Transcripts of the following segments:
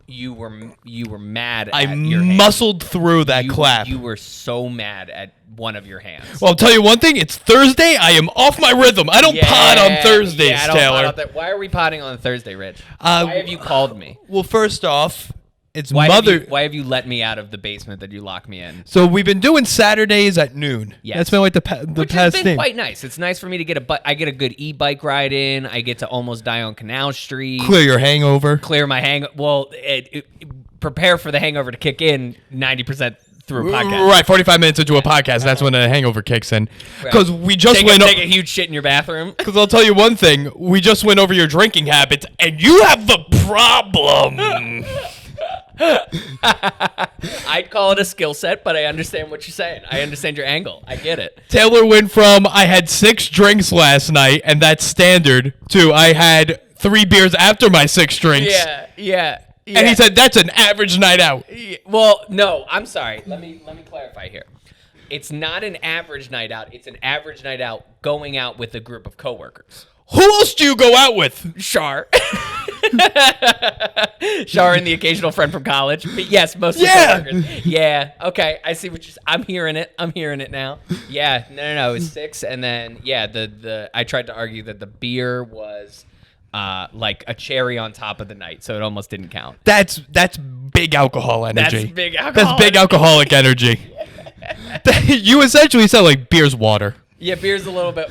You were mad. I at your hand. muscled through that clap. You were so mad at one of your hands. Well, I'll tell you one thing. It's Thursday. I am off my rhythm. I don't pod on Thursdays, I don't Taylor. pod on Why are we podding on Thursday, Rich? Why have you called me? Well, first off, it's why Why have you let me out of the basement that you locked me in? So we've been doing Saturdays at noon. Yes. That's been like the Which past has been quite nice. It's nice for me to get I get a good e-bike ride in. I get to almost die on Canal Street. Clear your hangover. Clear my hangover. Well, prepare for the hangover to kick in 90% through a podcast. Right, 45 minutes into a podcast. That's when the hangover kicks in. Because we just went take a huge shit in your bathroom. Because I'll tell you one thing. We just went over your drinking habits, and you have the problem. I'd call it a skill set, but I understand what you're saying. I understand your angle. I get it. Taylor went from I had 6 drinks last night, and that's standard, to I had 3 beers after my 6 drinks. Yeah. And he said that's an average night out. Well, no, I'm sorry. Let me clarify here. It's not an average night out. It's an average night out going out with a group of coworkers. Who else do you go out with? Shar. Shar and the occasional friend from college. But yes, mostly coworkers. Yeah. Okay. I see what you're saying. I'm hearing it now. Yeah. No. It's 6. And then, I tried to argue that the beer was like a cherry on top of the night. So it almost didn't count. That's big alcohol energy. That's big alcoholic energy. You essentially said like beer's water. Yeah, beer's a little bit.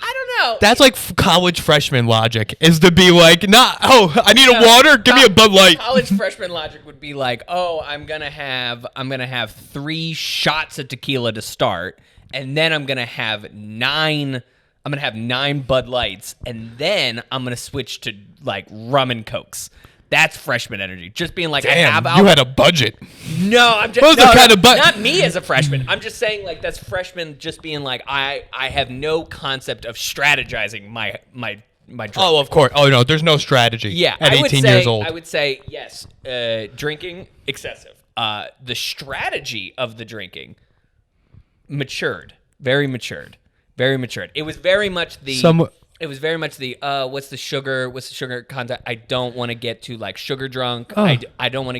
I don't know. That's like college freshman logic, is to be like, I need a water, give me a Bud Light. College freshman logic would be like, I'm gonna have 3 shots of tequila to start, and then I'm gonna have 9 Bud Lights, and then I'm gonna switch to like rum and cokes. That's freshman energy. Just being like, damn, you had a budget. No, I'm just not me as a freshman. I'm just saying like that's freshman just being like I have no concept of strategizing my drink. Oh, of course. Oh no, there's no strategy. Yeah, at 18 years old. I would say yes. Drinking excessive. The strategy of the drinking matured. Very matured. It was very much the what's the sugar content? I don't want to get too like sugar drunk. I don't want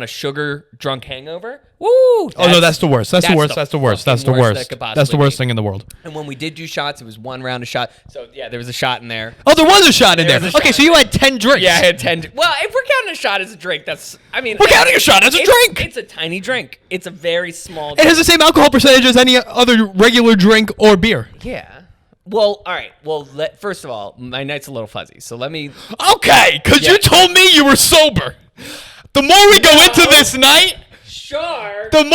a sugar drunk hangover. Woo! That's the worst. That's the worst. That's the worst thing in the world. And when we did do shots, it was 1 round of shot. So yeah, there was a shot in there. Oh, there was a shot in there. Okay, so you had 10 drinks. Yeah, I had 10. Well, if we're counting a shot as a drink, we're counting a shot as a drink. It's a tiny drink. It's a very small drink. It has the same alcohol percentage as any other regular drink or beer. Yeah. Well, all right. Well, first of all, my night's a little fuzzy, so let me... Okay, because you told me you were sober. The more we go into this night... Shar claimed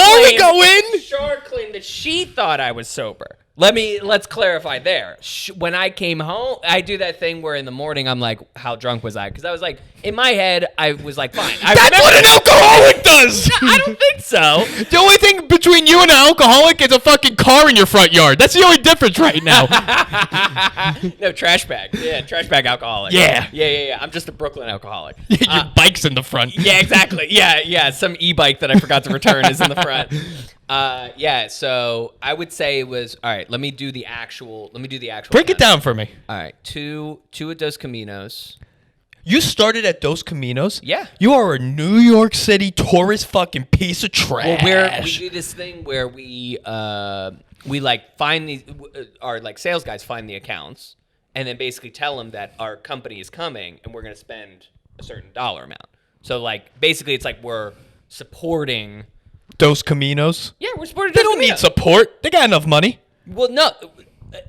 that she thought I was sober. Let's clarify there. When I came home, I do that thing where in the morning I'm like, how drunk was I? Because I was like, in my head, I was like, fine. That's what an alcoholic does! No, I don't think so. The only thing between you and an alcoholic is a fucking car in your front yard. That's the only difference right now. No, trash bag. Yeah, trash bag alcoholic. Yeah. I'm just a Brooklyn alcoholic. Your bike's in the front. Yeah, exactly. Yeah. Some e-bike that I forgot to return is in the front. So I would say it was all right. Let me do the actual. Break it down for me. All right, two at Dos Caminos. You started at Dos Caminos? Yeah. You are a New York City tourist fucking piece of trash. Well, we do this thing where we like find these our like sales guys find the accounts and then basically tell them that our company is coming and we're gonna spend a certain dollar amount. So like basically it's like we're supporting. Dos Caminos? Yeah, we're supporting Dos Caminos. They don't need support. They got enough money. Well, no,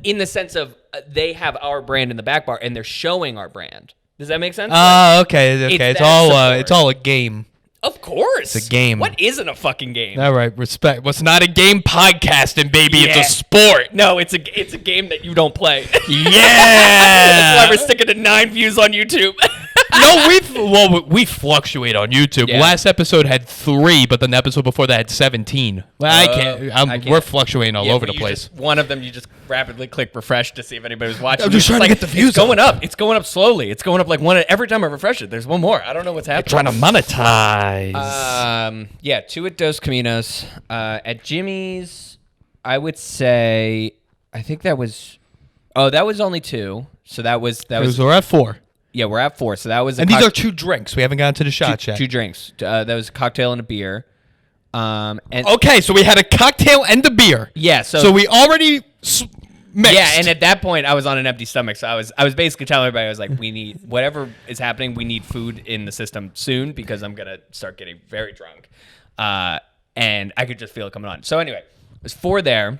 in the sense of they have our brand in the back bar and they're showing our brand. Does that make sense? Okay. It's all a game. Of course. It's a game. What isn't a fucking game? All right, respect. What's not a game? Podcasting, baby. Yeah. It's a sport. No, it's a game that you don't play. Yeah. That's why we're sticking to 9 views on YouTube. No, we fluctuate on YouTube. Yeah. Last episode had 3, but then the episode before that had 17. Well, I can't. We're fluctuating all over the place. One of them, you just rapidly click refresh to see if anybody was watching. I'm just trying to get the views. It's going up. It's going up slowly. It's going up like one every time I refresh it. There's one more. I don't know what's happening. You're trying to monetize. 2 at Dos Caminos. At Jimmy's, I would say, I think that was. Oh, that was only 2. So that was. We're at 4. Yeah, we're at 4. So that was. And these are 2 drinks. We haven't gotten to the shots yet. 2 drinks. That was a cocktail and a beer. And okay, so we had a cocktail and a beer. Yeah. So we already mixed. Yeah, and at that point, I was on an empty stomach. So I was basically telling everybody, I was like, we need whatever is happening. We need food in the system soon because I'm gonna start getting very drunk. And I could just feel it coming on. So anyway, it was 4 there.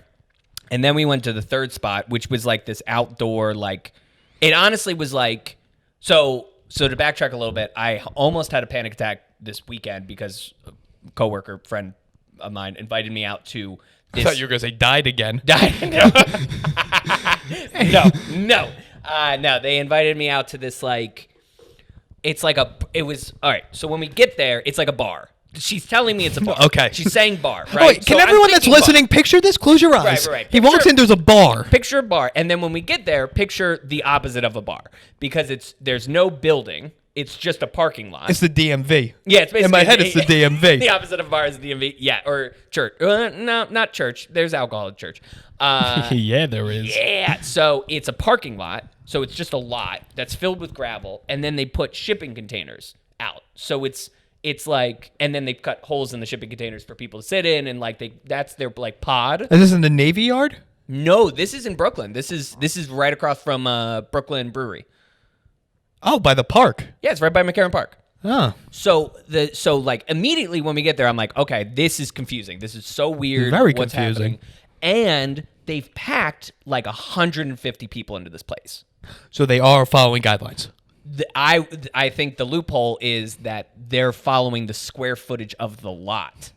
And then we went to the third spot, which was like this outdoor, like, it honestly was like, so to backtrack a little bit, I almost had a panic attack this weekend because a coworker friend of mine invited me out to this. I thought you were going to say died again. Died? No. No, they invited me out to this, like, it was, all right, so when we get there, it's like a bar. She's telling me it's a bar. Okay. She's saying bar, right? Oh, wait, can everyone that's listening picture this? Close your eyes. Right. He walks in, there's a bar. Picture a bar. And then when we get there, picture the opposite of a bar. Because there's no building. It's just a parking lot. It's the DMV. Yeah, it's basically. In my head, it's the DMV. The opposite of a bar is the DMV. Yeah, or church. No, not church. There's alcohol at church. Yeah, there is. Yeah, so it's a parking lot. So it's just a lot that's filled with gravel. And then they put shipping containers out. So it's like, and then they cut holes in the shipping containers for people to sit in, and like that's their like pod. Is this in the Navy Yard? No, this is in Brooklyn. This is right across from Brooklyn Brewery. Oh, by the park. Yeah, it's right by McCarran Park. Oh. So like immediately when we get there, I'm like, okay, this is confusing. This is so weird. Very what's confusing. Happening. And they've packed like 150 people into this place. So they are following guidelines. I think the loophole is that they're following the square footage of the lot.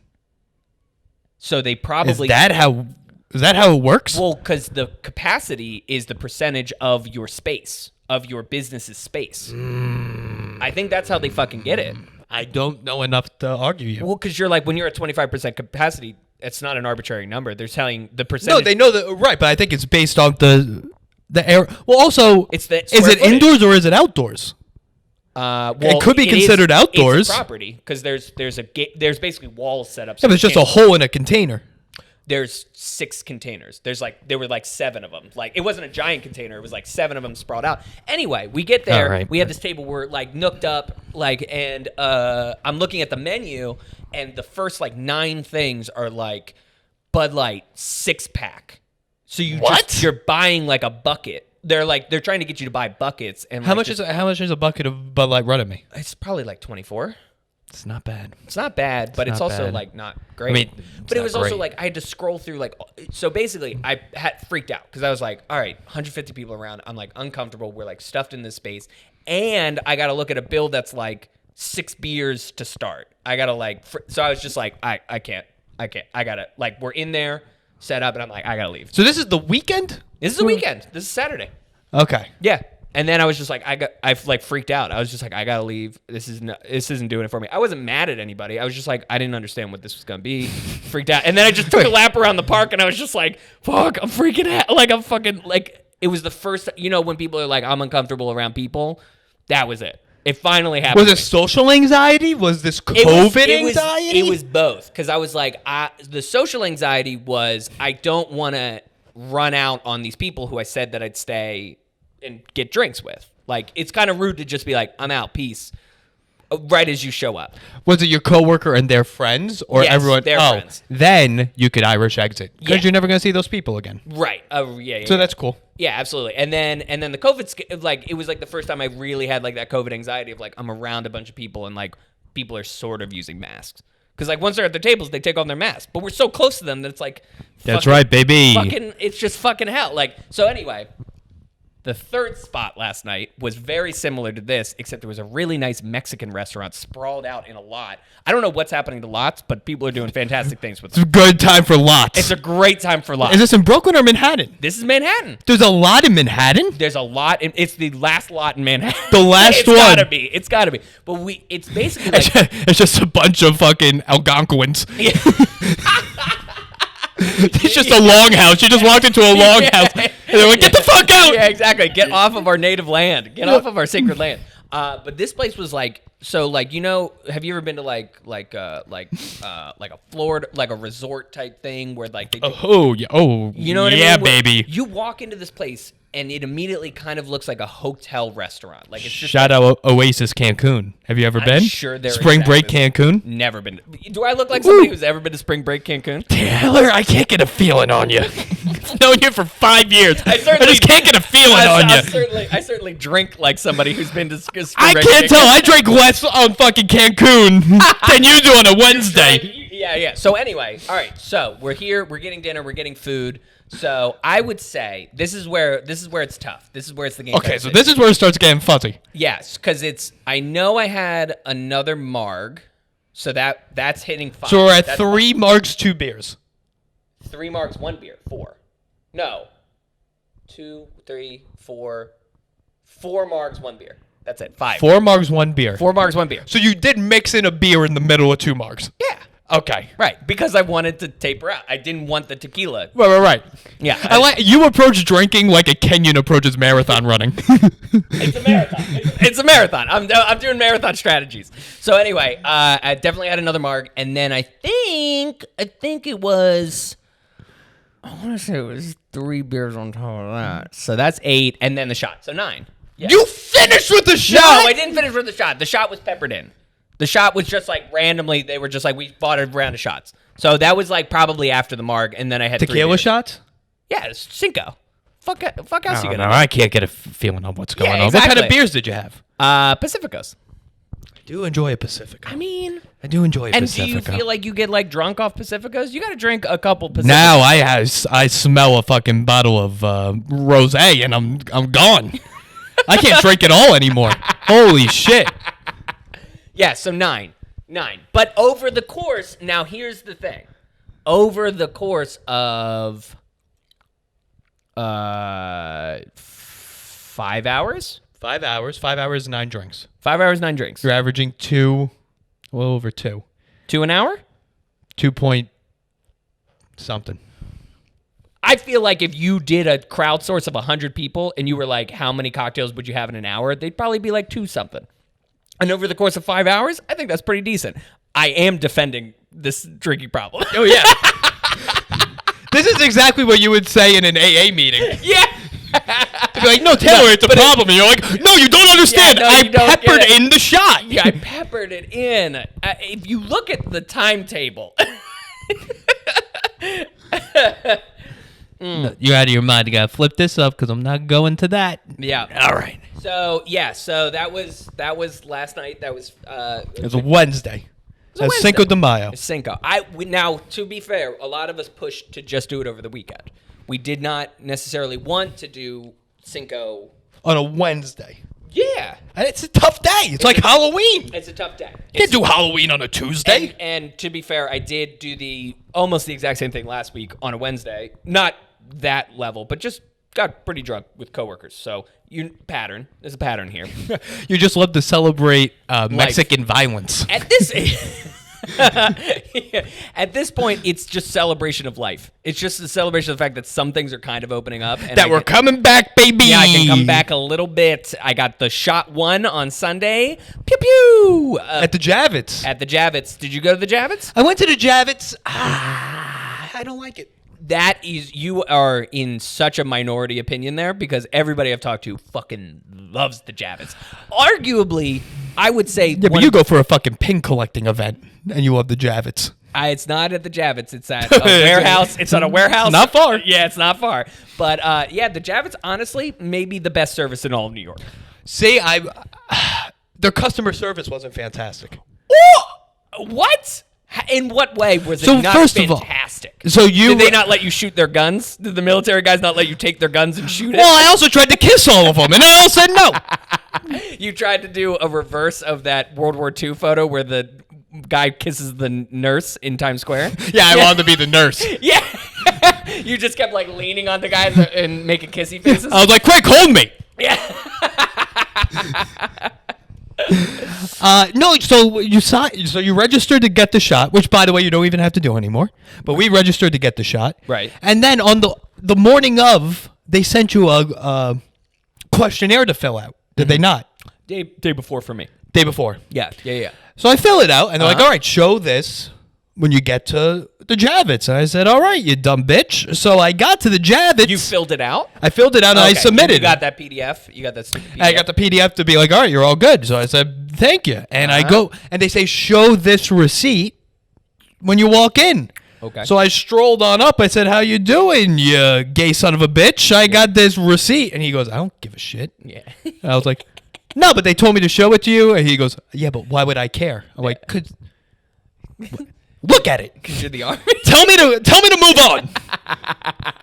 So they probably... Is that how it works? Well, because the capacity is the percentage of your space, of your business's space. I think that's how they fucking get it. I don't know enough to argue you. Well, because you're like, when you're at 25% capacity, it's not an arbitrary number. They're telling the percentage... No, they know that, right, but I think it's based on the air. Well, also, is it footage. Indoors or is it outdoors? Well, it could be considered outdoors. It's property because there's basically walls set up. So yeah, but it's just a hole in a container. There's 6 containers. There were like 7 of them. Like, it wasn't a giant container. It was like 7 of them sprawled out. Anyway, we get there. Right. We have this table. We're like nooked up. Like, and I'm looking at the menu, and the first like 9 things are like Bud Light 6-pack. So you're buying like a bucket. They're trying to get you to buy buckets. And how much is a bucket of Bud Light running me? It's probably like 24. It's not bad. It's not bad, but it's also like not great. I mean, but it was also like I had to scroll through like, so basically I had freaked out because I was like, all right, 150 people around. I'm like uncomfortable. We're like stuffed in this space, and I got to look at a bill that's like 6 beers to start. I got to like, so I was just like, I can't. I gotta, like, we're in there set up, and I'm like, I gotta leave. So this is the weekend? This is the weekend. This is Saturday. Okay. Yeah. And then I was just like, I like freaked out. I was just like, I gotta leave. This isn't doing it for me. I wasn't mad at anybody. I was just like, I didn't understand what this was gonna be. Freaked out. And then I just took a lap around the park, and I was just like, fuck, I'm freaking out. Like, I'm fucking, like, it was the first, when people are like, I'm uncomfortable around people. That was it. It finally happened. Was it social anxiety? Was this COVID anxiety? It was both. Because I was like, the social anxiety was, I don't want to run out on these people who I said that I'd stay and get drinks with. Like, it's kind of rude to just be like, I'm out, peace, right as you show up. Was it your coworker and their friends, or yes, everyone? Their friends. Then you could Irish exit because you're never gonna see those people again. Right. Yeah. So that's cool. Yeah, absolutely. And then the COVID, like, it was like the first time I really had like that COVID anxiety of like, I'm around a bunch of people and like people are sort of using masks. Because like once they're at their tables, they take off their masks. But we're so close to them that it's like, that's right, baby. It's just fucking hell. Like, so anyway, the third spot last night was very similar to this, except there was a really nice Mexican restaurant sprawled out in a lot. I don't know what's happening to lots, but people are doing fantastic things with them. It's a good time for lots. It's a great time for lots. Is this in Brooklyn or Manhattan? This is Manhattan. There's a lot in Manhattan? There's a lot. It's the last lot in Manhattan. The last one? It's gotta be. But it's basically like... It's just a bunch of fucking Algonquins. Yeah. It's just a longhouse. You just walked into a longhouse. And they're like, get the fuck out. Yeah, exactly. Get off of our native land. Get off of our sacred land. But this place was like, so like, you know, have you ever been to like a Florida, like a resort type thing where like they do, you know what I mean? Yeah, baby. You walk into this place and it immediately kind of looks like a hotel restaurant. Like it's just shout out Oasis Cancun. Have you ever been? Sure, there. Spring Break Cancun. Never been. Do I look like somebody who's ever been to Spring Break Cancun? Taylor, I can't get a feeling on you. I've known you for 5 years. I just can't get a feeling on you. I certainly drink like somebody who's been to Spring Break. I can't tell. I drink less on fucking Cancun than you do on a Wednesday. Yeah. So anyway, all right. So we're here. We're getting dinner. We're getting food. So I would say this is where it's tough. This is where it's the game. Okay, so this is where it starts getting fuzzy. Yes, because I know I had another marg, so that's hitting 5. So we're at 3 margs, 2 beers. 3 margs, 1 beer, 4. No, 2, 3, 4. 4 margs, 1 beer. That's it. 5. 4 margs, 1 beer. 4 margs, 1 beer. So you did mix in a beer in the middle of 2 margs. Yeah. Okay. Right, because I wanted to taper out. I didn't want the tequila. Right. Yeah. I like you approach drinking like a Kenyan approaches marathon running. It's a marathon. It's a marathon. I'm doing marathon strategies. So anyway, I definitely had another marg, and then I think it was, I want to say it was 3 beers on top of that. So that's 8, and then the shot. So 9. Yeah. You finished with the shot? No, I didn't finish with the shot. The shot was peppered in. The shot was just like randomly. They were just like, we bought a round of shots. So that was like probably after the marg, and then I had tequila shots. Yeah, it's Cinco. Fuck else you gonna? No, I can't get a feeling on what's going on. Exactly. What kind of beers did you have? Pacificos. I do enjoy a Pacifico. I mean, I do enjoy a and Pacifico. And do you feel like you get like drunk off Pacificos? You got to drink a couple Pacificos. Now I smell a fucking bottle of rosé and I'm gone. I can't drink it all anymore. Holy shit. Yeah, so 9. But over the course, now here's the thing. Over the course of 5 hours? 5 hours. 5 hours, 9 drinks. 5 hours, 9 drinks. You're averaging 2, a little over 2. 2 an hour? 2 point something. I feel like if you did a crowdsource of 100 people and you were like, how many cocktails would you have in an hour? They'd probably be like 2 something. And over the course of 5 hours, I think that's pretty decent. I am defending this drinking problem. Oh, yeah. This is exactly what you would say in an AA meeting. Yeah. To be like, no, Taylor, it's a problem. And you're like, no, you don't understand. Yeah, no, I peppered in the shot. Yeah, I peppered it in. If you look at the timetable. You're out of your mind. You got to flip this up because I'm not going to that. Yeah. All right. So that was last night. That was it was a Wednesday. That's Cinco de Mayo. Cinco. Now, to be fair, a lot of us pushed to just do it over the weekend. We did not necessarily want to do Cinco on a Wednesday. Yeah. And it's a tough day. It's like Halloween. It's a tough day. You can't do Halloween on a Tuesday. And to be fair, I did do almost the exact same thing last week on a Wednesday. Not that level, but just got pretty drunk with coworkers. So there's a pattern here. You just love to celebrate Mexican violence. At this point, it's just celebration of life. It's just a celebration of the fact that some things are kind of opening up. And we're coming back, baby. Yeah, I can come back a little bit. I got the shot 1 on Sunday. Pew pew. At the Javits. At the Javits. Did you go to the Javits? I went to the Javits. I don't like it. You are in such a minority opinion there because everybody I've talked to fucking loves the Javits. Arguably, I would say... Yeah, but you go for a fucking pin collecting event and you love the Javits. It's not at the Javits. It's at a warehouse. It's at a warehouse. Not far. Yeah, it's not far. But the Javits, honestly, may be the best service in all of New York. See, their customer service wasn't fantastic. What? In what way was it not first fantastic? Of all, did they not let you shoot their guns? Did the military guys not let you take their guns and shoot it? Well, I also tried to kiss all of them, and they all said no. You tried to do a reverse of that World War II photo where the guy kisses the nurse in Times Square? Yeah, I wanted to be the nurse. Yeah. You just kept like leaning on the guy and making kissy faces? I was like, quick, hold me. Yeah. No, so you registered to get the shot, which by the way you don't even have to do anymore. But we registered to get the shot, right? And then on the morning of, they sent you a questionnaire to fill out. Did they not? Day before for me. Day before. Yeah. So I fill it out, and they're like, all right, show this when you get to the Javits. And I said, all right, you dumb bitch. So I got to the Javits. You filled it out? I filled it out, and I submitted. You got that PDF? You got that stupid PDF? I got the PDF to be like, all right, you're all good. So I said, thank you. And I go, and they say, show this receipt when you walk in. Okay. So I strolled on up. I said, how you doing, you gay son of a bitch? I got this receipt. And he goes, I don't give a shit. Yeah. And I was like, no, but they told me to show it to you. And he goes, yeah, but why would I care? I'm like, look at it. Because you're the army. Tell me to move on.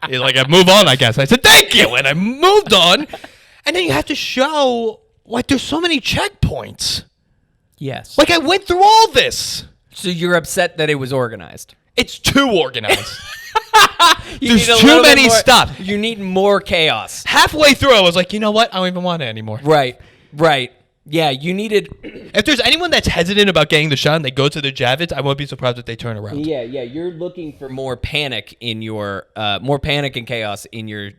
He's like, I move on, I guess. I said, thank you. And I moved on. And then you have to show, like, there's so many checkpoints. Yes. Like, I went through all this. So you're upset that it was organized? It's too organized. There's too many stops. You need more chaos. Halfway through, I was like, you know what? I don't even want it anymore. Right. Yeah, you needed... If there's anyone that's hesitant about getting the shot and they go to the Javits, I won't be surprised if they turn around. Yeah, you're looking for more panic in your... more panic and chaos in your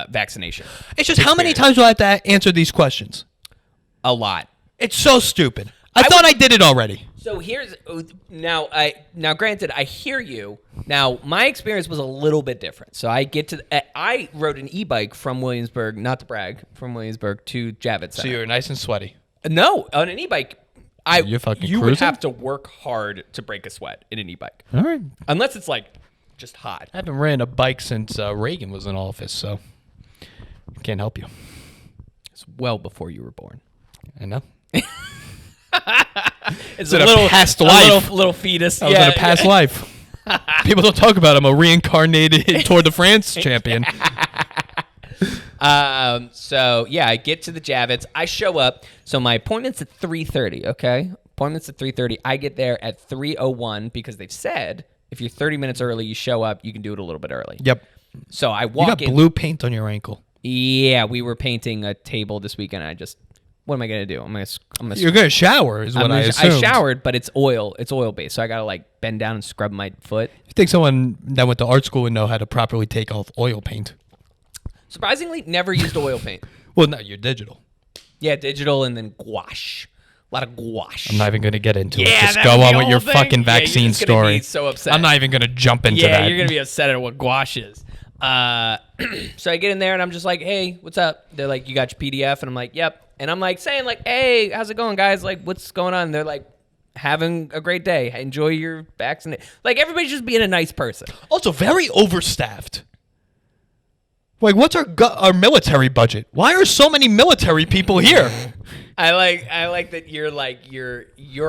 vaccination. It's just how many times do I have to answer these questions? A lot. It's so stupid. I thought I did it already. So here's now. Granted, I hear you. Now, my experience was a little bit different. So I get to. I rode an e-bike from Williamsburg, not to brag, from Williamsburg to Javits Center. So you were nice and sweaty. No, on an e-bike, you would have to work hard to break a sweat in an e-bike. All right. Unless it's like just hot. I haven't ran a bike since Reagan was in office, so can't help you. It's well before you were born. I know. It's a little past life. Little fetus. I was in a past life. People don't talk about it. I'm a reincarnated Tour de France champion. So yeah, I get to the Javits. I show up. So my appointment's at 3:30. Okay, appointment's at 3:30. I get there at 3:01 because they've said if you're 30 minutes early, you show up. You can do it a little bit early. Yep. So I walk in. You got blue paint on your ankle. Yeah, we were painting a table this weekend. What am I gonna do? You're gonna shower, is what I assumed. I showered, but it's oil. It's oil based, so I gotta like bend down and scrub my foot. You think someone that went to art school would know how to properly take off oil paint? Surprisingly, never used oil paint. Well, no, you're digital. Yeah, digital and then gouache. A lot of gouache. I'm not even gonna get into it. Just go on with your fucking vaccine story. Be so upset. I'm not even gonna jump into that. Yeah, you're gonna be upset at what gouache is. So I get in there and I'm just like, hey, what's up? They're like, you got your PDF? And I'm like, yep. And I'm like saying like, hey, how's it going, guys? Like, what's going on? And they're like, having a great day. Enjoy your vaccination. Like, everybody's just being a nice person. Also, very overstaffed. Like, what's our military budget? Why are so many military people here? I like that you're like your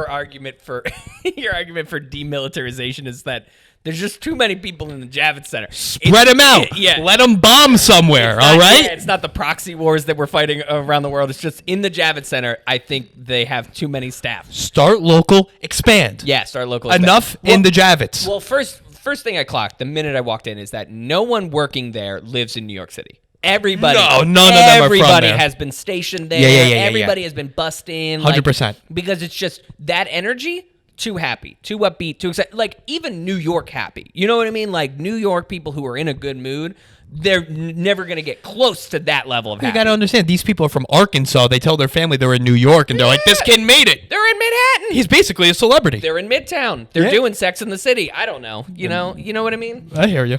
argument for your argument for demilitarization is that there's just too many people in the Javits Center. Spread them out. Yeah. Let them bomb somewhere, all right? Yeah, it's not the proxy wars that we're fighting around the world. It's just in the Javits Center, I think they have too many staff. Start local, expand. Yeah, start local, expand. Enough in the Javits. Well, first thing I clocked the minute I walked in is that no one working there lives in New York City. Everybody. No, none of them are from there. Everybody has been stationed there. Yeah. Everybody has been bussed in. 100%. Because it's just that energy... Too happy, too upbeat, too excited. Like, even New York happy. You know what I mean? Like, New York people who are in a good mood, they're never going to get close to that level of happy. You got to understand, these people are from Arkansas. They tell their family they're in New York, and they're like, this kid made it. They're in Manhattan. He's basically a celebrity. They're in Midtown. They're doing Sex in the City. I don't know. You know what I mean? I hear you.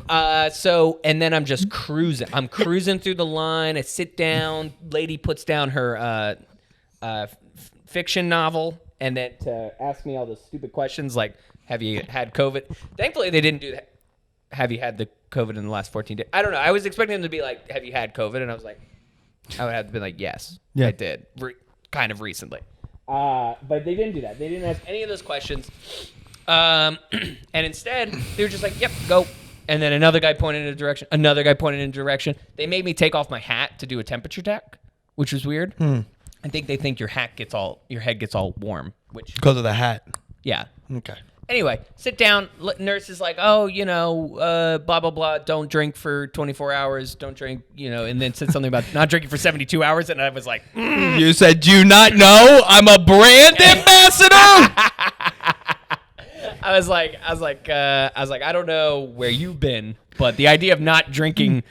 So, and then I'm just cruising. I'm cruising through the line. I sit down. Lady puts down her fiction novel. And then to ask me all the stupid questions like, have you had COVID? Thankfully, they didn't do that. Have you had the COVID in the last 14 days? I don't know. I was expecting them to be like, have you had COVID? And I was like, I would have to be like, yes, I did. Kind of recently. But they didn't do that. They didn't ask any of those questions. And instead, they were just like, yep, go. And then another guy pointed in a direction. Another guy pointed in a direction. They made me take off my hat to do a temperature check, which was weird. I think they think your head gets all warm, which because of the hat. Yeah. Okay. Anyway, sit down. Nurse is like, oh, blah blah blah. Don't drink for 24 hours. Don't drink, and then said something about not drinking for 72 hours, and I was like, You said, do you not know I'm a brand ambassador? I was like, I don't know where you've been, but the idea of not drinking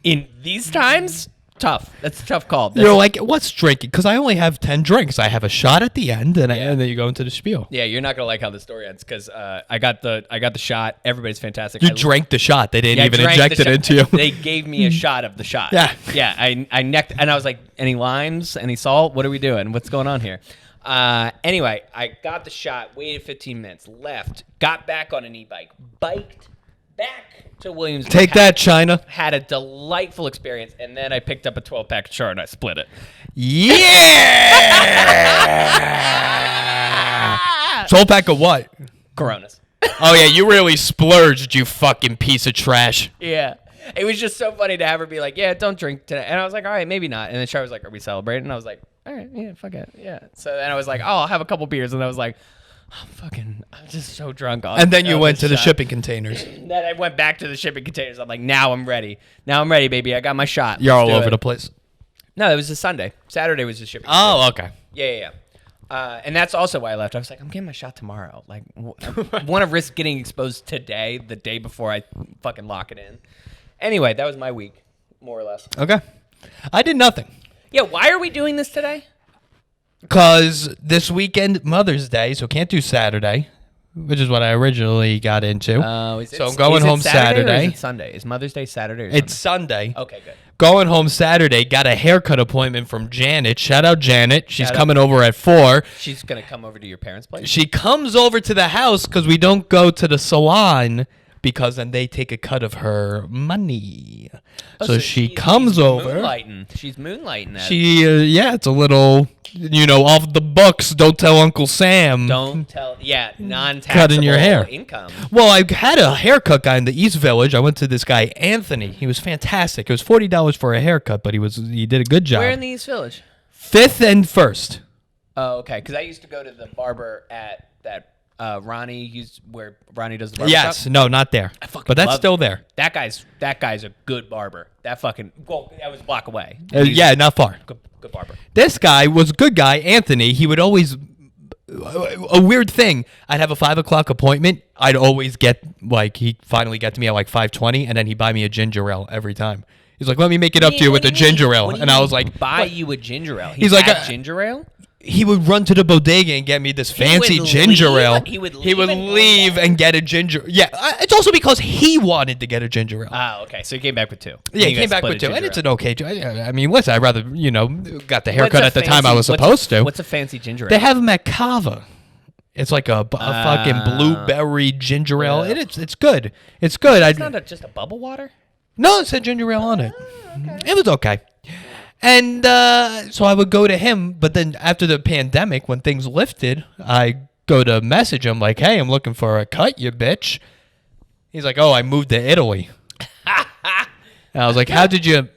in these times. tough. That's a tough call. You're like, what's drinking? Because I only have 10 drinks. I have a shot at the end, and then you go into the spiel. Yeah, you're not gonna like how the story ends because I got the shot. Everybody's fantastic. You drank the shot. They didn't even inject it into you. They gave me a shot of the shot. Yeah. Yeah. I necked, and I was like, any limes? Any salt? What are we doing? What's going on here? Anyway, I got the shot. Waited 15 minutes. Left. Got back on an e-bike. Biked back to Williamsburg. Take that, China. Had a delightful experience, and then I picked up a 12-pack of Chard and I split it. Yeah! 12-pack of what? Coronas. Oh, yeah, you really splurged, you fucking piece of trash. Yeah. It was just so funny to have her be like, yeah, don't drink today. And I was like, all right, maybe not. And then Char was like, are we celebrating? And I was like, all right, yeah, fuck it. Yeah. So then I was like, oh, I'll have a couple beers. And I was like, I'm just so drunk. And then you went to the shipping containers. Then I went back to the shipping containers. I'm like, now I'm ready. Now I'm ready, baby. I got my shot. You're all over the place. No, it was a Sunday. Saturday was the shipping containers. Oh, okay. Yeah. And that's also why I left. I was like, I'm getting my shot tomorrow. Like, I want to risk getting exposed today, the day before I fucking lock it in. Anyway, that was my week, more or less. Okay. I did nothing. Yeah, why are we doing this today? Because this weekend, Mother's Day, so can't do Saturday, which is what I originally got into. So I'm going home Saturday. Or is it Sunday? Is Mother's Day Saturday or It's Sunday? Sunday. Okay, good. Going home Saturday, got a haircut appointment from Janet. Shout out Janet. She's coming over at 4. She's going to come over to your parents' place? She comes over to the house because we don't go to the salon because then they take a cut of her money. So she comes over. She's moonlighting that. It's a little, off the books. Don't tell Uncle Sam. Don't tell. Yeah, non-taxable cutting your hair. Income. Well, I had a haircut guy in the East Village. I went to this guy, Anthony. He was fantastic. It was $40 for a haircut, but he did a good job. Where in the East Village? 5th and 1st. Oh, okay. Because I used to go to the barber at that Ronnie used where Ronnie does the barber Yes, shop. no, not there. But that's still there. That guy's a good barber. That was a block away. Not far. Good barber. This guy was a good guy, Anthony. He would always a weird thing. I'd have a 5 o'clock appointment. I'd always get he'd finally get to me at 5:20, and then he'd buy me a ginger ale every time. He's like, let me make it up to you with a ginger ale, and I was like, buy you a ginger ale. He's like, ginger ale. He would run to the bodega and get me this fancy ginger ale. He would leave and get a ginger. Yeah, it's also because he wanted to get a ginger ale. Oh, okay. So he came back with 2. Yeah, he came back with 2, and it's an okay. I mean, listen, I'd rather got the haircut at the time I was supposed to. What's a fancy ginger ale? They have them at Cava. It's like a fucking blueberry ginger ale. It's good. It's good. It's not just a bubble water. No, it said ginger ale on it. Okay. It was okay. And so I would go to him, but then after the pandemic, when things lifted, I go to message him like, hey, I'm looking for a cut, you bitch. He's like, oh, I moved to Italy. And I was like, how did you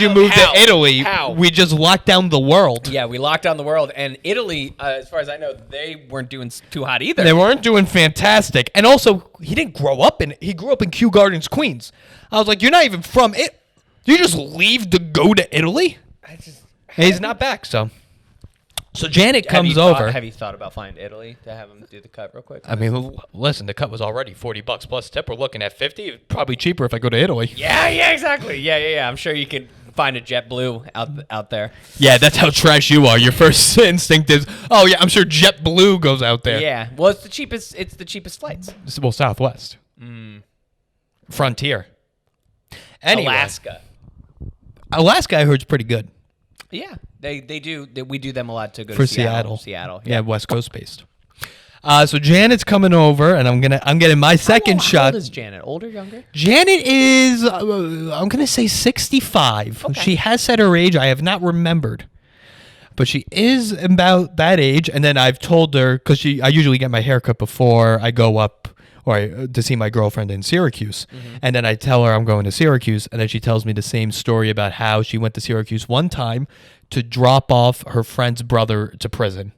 move to Italy? How? We just locked down the world. Yeah, we locked down the world. And Italy, as far as I know, they weren't doing too hot either. They weren't doing fantastic. And also, he grew up in Kew Gardens, Queens. I was like, you're not even from it. You just leave to go to Italy? He's not back, so Janet comes over. Have you thought about flying to Italy to have him do the cut real quick? I mean, listen, the cut was already $40 plus tip. We're looking at $50. Probably cheaper if I go to Italy. Yeah, exactly. Yeah. I'm sure you can find a JetBlue out there. Yeah, that's how trash you are. Your first instinct is, oh yeah, I'm sure JetBlue goes out there. Yeah, well, it's the cheapest flights. Well, Southwest, Frontier, anyway. Alaska, I heard, is pretty good. Yeah, they do. We do them a lot to go for to Seattle. Yeah, West Coast based. So Janet's coming over, and I'm getting my second shot. How old is Janet? Older, younger? Janet is I'm gonna say 65. Okay. She has said her age. I have not remembered, but she is about that age. And then I've told her because I usually get my haircut before I go up to see my girlfriend in Syracuse. Mm-hmm. And then I tell her I'm going to Syracuse, and then she tells me the same story about how she went to Syracuse one time to drop off her friend's brother to prison.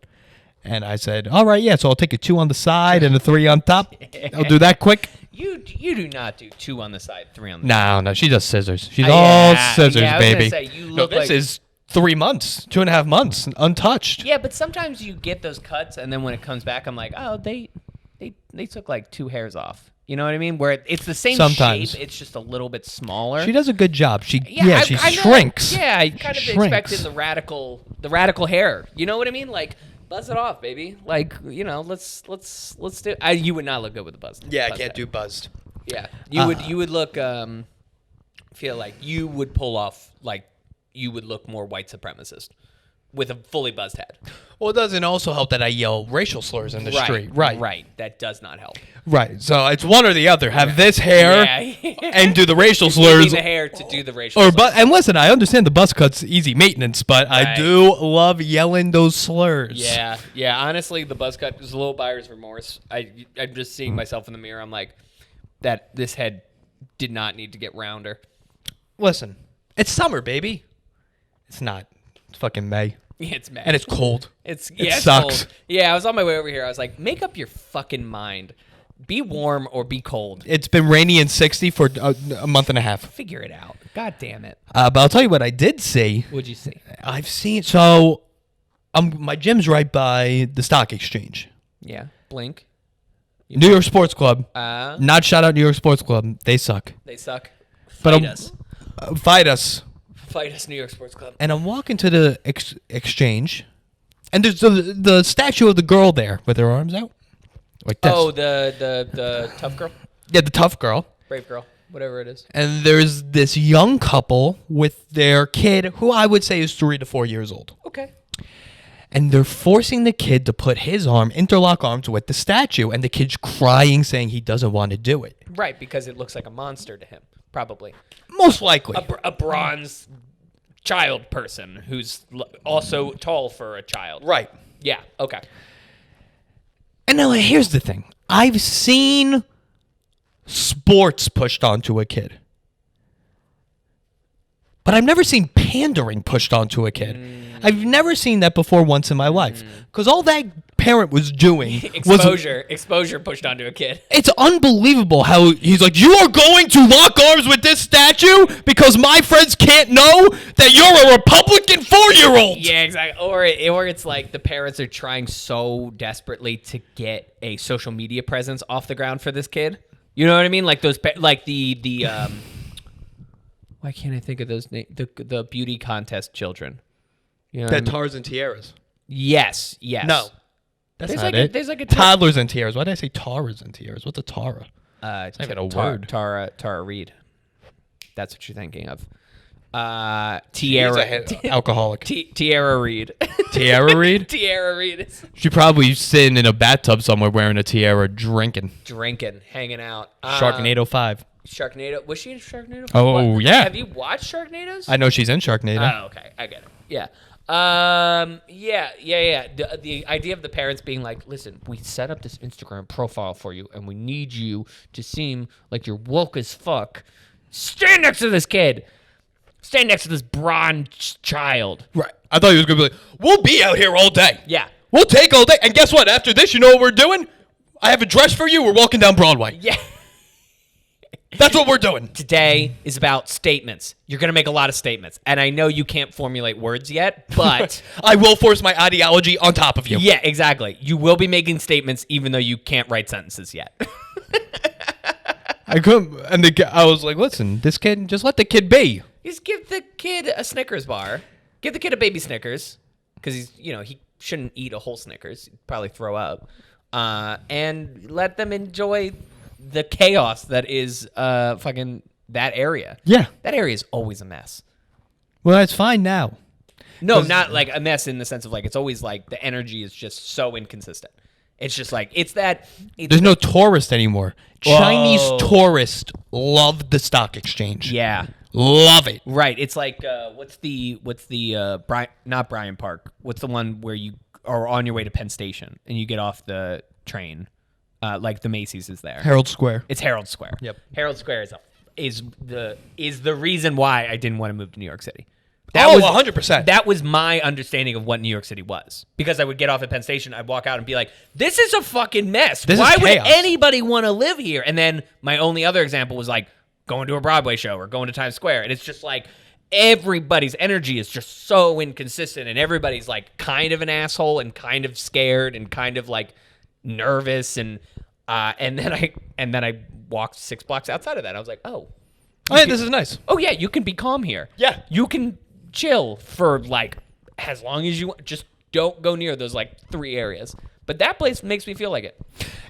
And I said, all right, yeah, so I'll take a 2 on the side and a 3 on top. I'll do that quick. You do not do 2 on the side, 3 on the side. No, she does scissors. She's all scissors, baby. Say, this is 3 months, 2.5 months, untouched. Yeah, but sometimes you get those cuts, and then when it comes back, I'm like, oh, they took like 2 hairs off. You know what I mean? Where it's the same Sometimes. shape, it's just a little bit smaller. She does a good job. She I shrinks. Yeah, I kind of expected the radical hair. You know what I mean? Like, buzz it off, baby. Like, you know, let's do. You would not look good with a buzz. Yeah, I buzz can't head. do buzzed. Yeah, you would look. Feel like you would pull off like you would look more white supremacist with a fully buzzed head. Well, it doesn't also help that I yell racial slurs in the street. Right. Right. That does not help. Right. So it's one or the other. Have this hair and do the racial You need slurs. the hair to do the racial slurs. And listen, I understand the buzz cut's easy maintenance, but I do love yelling those slurs. Yeah. Yeah. Honestly, the buzz cut is a little buyer's remorse. I'm just seeing myself in the mirror. I'm like, this head did not need to get rounder. Listen, it's summer, baby. It's not. It's fucking May. Yeah, it's May. And it's cold. It sucks. Cold. Yeah, I was on my way over here. I was like, make up your fucking mind. Be warm or be cold. It's been rainy and 60 for a month and a half. Figure it out. God damn it. But I'll tell you what I did see. What'd you see? I've seen. So my gym's right by the stock exchange. Yeah. Blink. New York Sports Club. Not shout out New York Sports Club. They suck. They suck. Fight us. Fight us. Fight us, New York Sports Club. And I'm walking to the exchange, and there's the statue of the girl there with her arms out, like this. Oh, the tough girl? Yeah, the tough girl. Brave girl. Whatever it is. And there's this young couple with their kid, who I would say is 3 to 4 years old. Okay. And they're forcing the kid to put his arm, interlock arms with the statue, and the kid's crying, saying he doesn't want to do it. Right, because it looks like a monster to him, probably. Most likely. A bronze child person who's also tall for a child. Right. Yeah, okay. And now here's the thing. I've seen sports pushed onto a kid. But I've never seen pandering pushed onto a kid. I've never seen that before once in my life. Because all that parent was doing exposure pushed onto a kid. It's unbelievable how he's like, you are going to lock arms with this statue because my friends can't know that you're a Republican 4-year-old. Yeah, exactly. Or it's like the parents are trying so desperately to get a social media presence off the ground for this kid. You know what I mean? Like those, like the why can't I think of those names? The beauty contest children. You know Tars and tiaras. Yes. No. That's there's not like it. There's like a toddlers and tiaras. Why did I say taras and tiaras? What's a tara? It's not even a word. Tara Reid. That's what you're thinking of. Tiara. Alcoholic. Tiara Reid. Tiara Reid? Tiara Reid. She probably sitting in a bathtub somewhere wearing a tiara, drinking, hanging out. Sharknado 5. Sharknado. Was she in Sharknado? Oh, what? yeah. Have you watched Sharknadoes? I know she's in Sharknado. Oh, okay. I get it. Yeah. Yeah. The idea of the parents being like, listen, we set up this Instagram profile for you, and we need you to seem like you're woke as fuck. Stand next to this kid. Stand next to this bronze child. Right. I thought he was going to be like, we'll be out here all day. Yeah. We'll take all day. And guess what? After this, you know what we're doing? I have a dress for you. We're walking down Broadway. Yeah. That's what we're doing. Today is about statements. You're going to make a lot of statements. And I know you can't formulate words yet, but... I will force my ideology on top of you. Yeah, exactly. You will be making statements even though you can't write sentences yet. I couldn't... And I was like, listen, this kid... Just let the kid be. Just give the kid a Snickers bar. Give the kid a baby Snickers. Because he shouldn't eat a whole Snickers. He'd probably throw up. And let them enjoy... the chaos that is fucking that area. Yeah. That area is always a mess. Well, it's fine now. No, not like a mess in the sense of like it's always like the energy is just so inconsistent. It's just like there's no tourist anymore. Whoa. Chinese tourists love the stock exchange. Yeah. Love it. Right. It's like what's the not Bryant Park. What's the one where you are on your way to Penn Station and you get off the train? Like the Macy's is there. Herald Square. It's Herald Square. Yep. Herald Square is the reason why I didn't want to move to New York City. 100%. That was my understanding of what New York City was. Because I would get off at Penn Station, I'd walk out and be like, this is a fucking mess. Why would anybody want to live here? And then my only other example was like going to a Broadway show or going to Times Square. And it's just like everybody's energy is just so inconsistent and everybody's like kind of an asshole and kind of scared and kind of like nervous and then I walked 6 blocks outside of that. I was like, oh. Oh, yeah, this is nice. Oh, yeah, you can be calm here. Yeah. You can chill for, like, as long as you want. Just don't go near those, like, 3 areas. But that place makes me feel like it.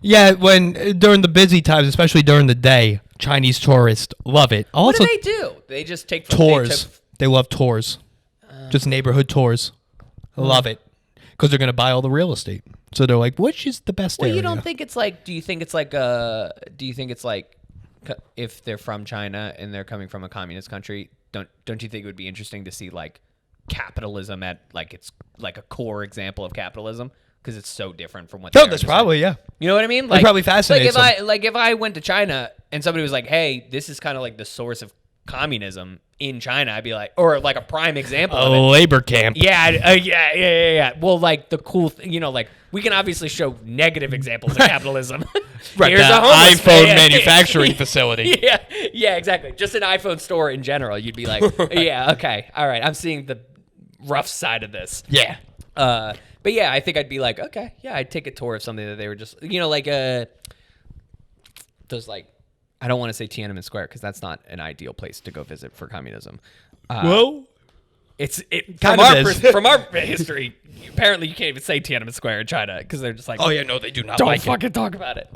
Yeah, during the busy times, especially during the day, Chinese tourists love it. Also, What do? They just take tours. They love tours. Just neighborhood tours. Love it. Because they're going to buy all the real estate. So they're like, which is the best area? You don't think it's like, do you think it's like if they're from China and they're coming from a communist country, don't you think it would be interesting to see like capitalism at like it's like a core example of capitalism? Because it's so different from what. No, that's probably yeah. You know what I mean? Like, probably fascinating. If I went to China and somebody was like, "Hey, this is kind of like the source of communism in China," I'd be like, or like a prime example of it. Labor camp. Yeah. Well, like the cool, like we can obviously show negative examples of capitalism. Right. Here's a homeless iPhone manufacturing facility. Yeah, exactly. Just an iPhone store in general. You'd be like, yeah, okay, all right. I'm seeing the rough side of this. Yeah. But yeah, I think I'd be like, okay, yeah, I'd take a tour of something that they were just, like those like, I don't want to say Tiananmen Square because that's not an ideal place to go visit for communism. Well, from our history. Apparently, you can't even say Tiananmen Square in China because they're just like, oh yeah, no, they do not. Don't fucking talk about it.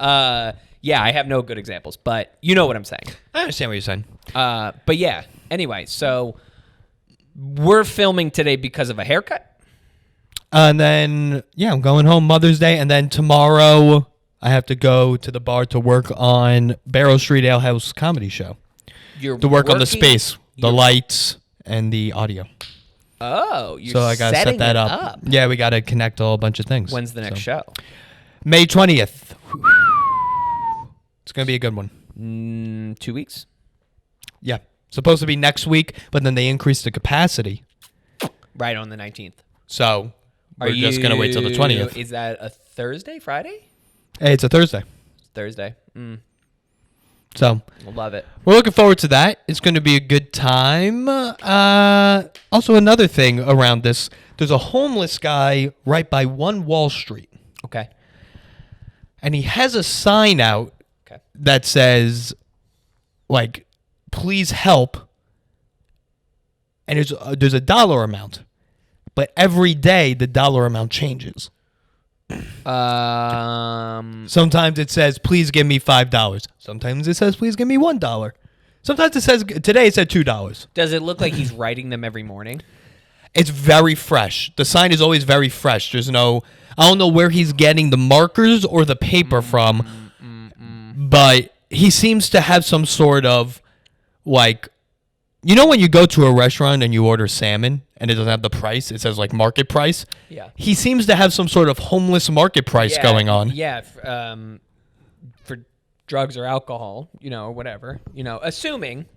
Yeah, I have no good examples, but you know what I'm saying. I understand what you're saying. But yeah, anyway, so we're filming today because of a haircut. And then, yeah, I'm going home Mother's Day. And then tomorrow, I have to go to the bar to work on Barrow Street Ale House comedy show. To work on the space, the lights, and the audio. Oh, so I got to set that up. Yeah, we got to connect a bunch of things. When's the next show? May 20th. It's going to be a good one. 2 weeks? Yeah. Supposed to be next week, but then they increased the capacity. Right on the 19th. So we're just going to wait till the 20th. Is that a Thursday, Friday? Hey, it's a Thursday. Thursday. So we'll love it. We're looking forward to that. It's going to be a good time. Also, another thing around this, there's a homeless guy right by 1 Wall Street. Okay. And he has a sign out that says, like, please help. And there's a dollar amount. But every day, the dollar amount changes. Sometimes it says, please give me $5. Sometimes it says, please give me $1. Sometimes it says, today it said $2. Does it look like he's writing them every morning? It's very fresh. The sign is always very fresh. I don't know where he's getting the markers or the paper from, but he seems to have some sort of, like, when you go to a restaurant and you order salmon and it doesn't have the price, it says like market price. Yeah. He seems to have some sort of homeless market price going on. Yeah. For drugs or alcohol, or whatever, assuming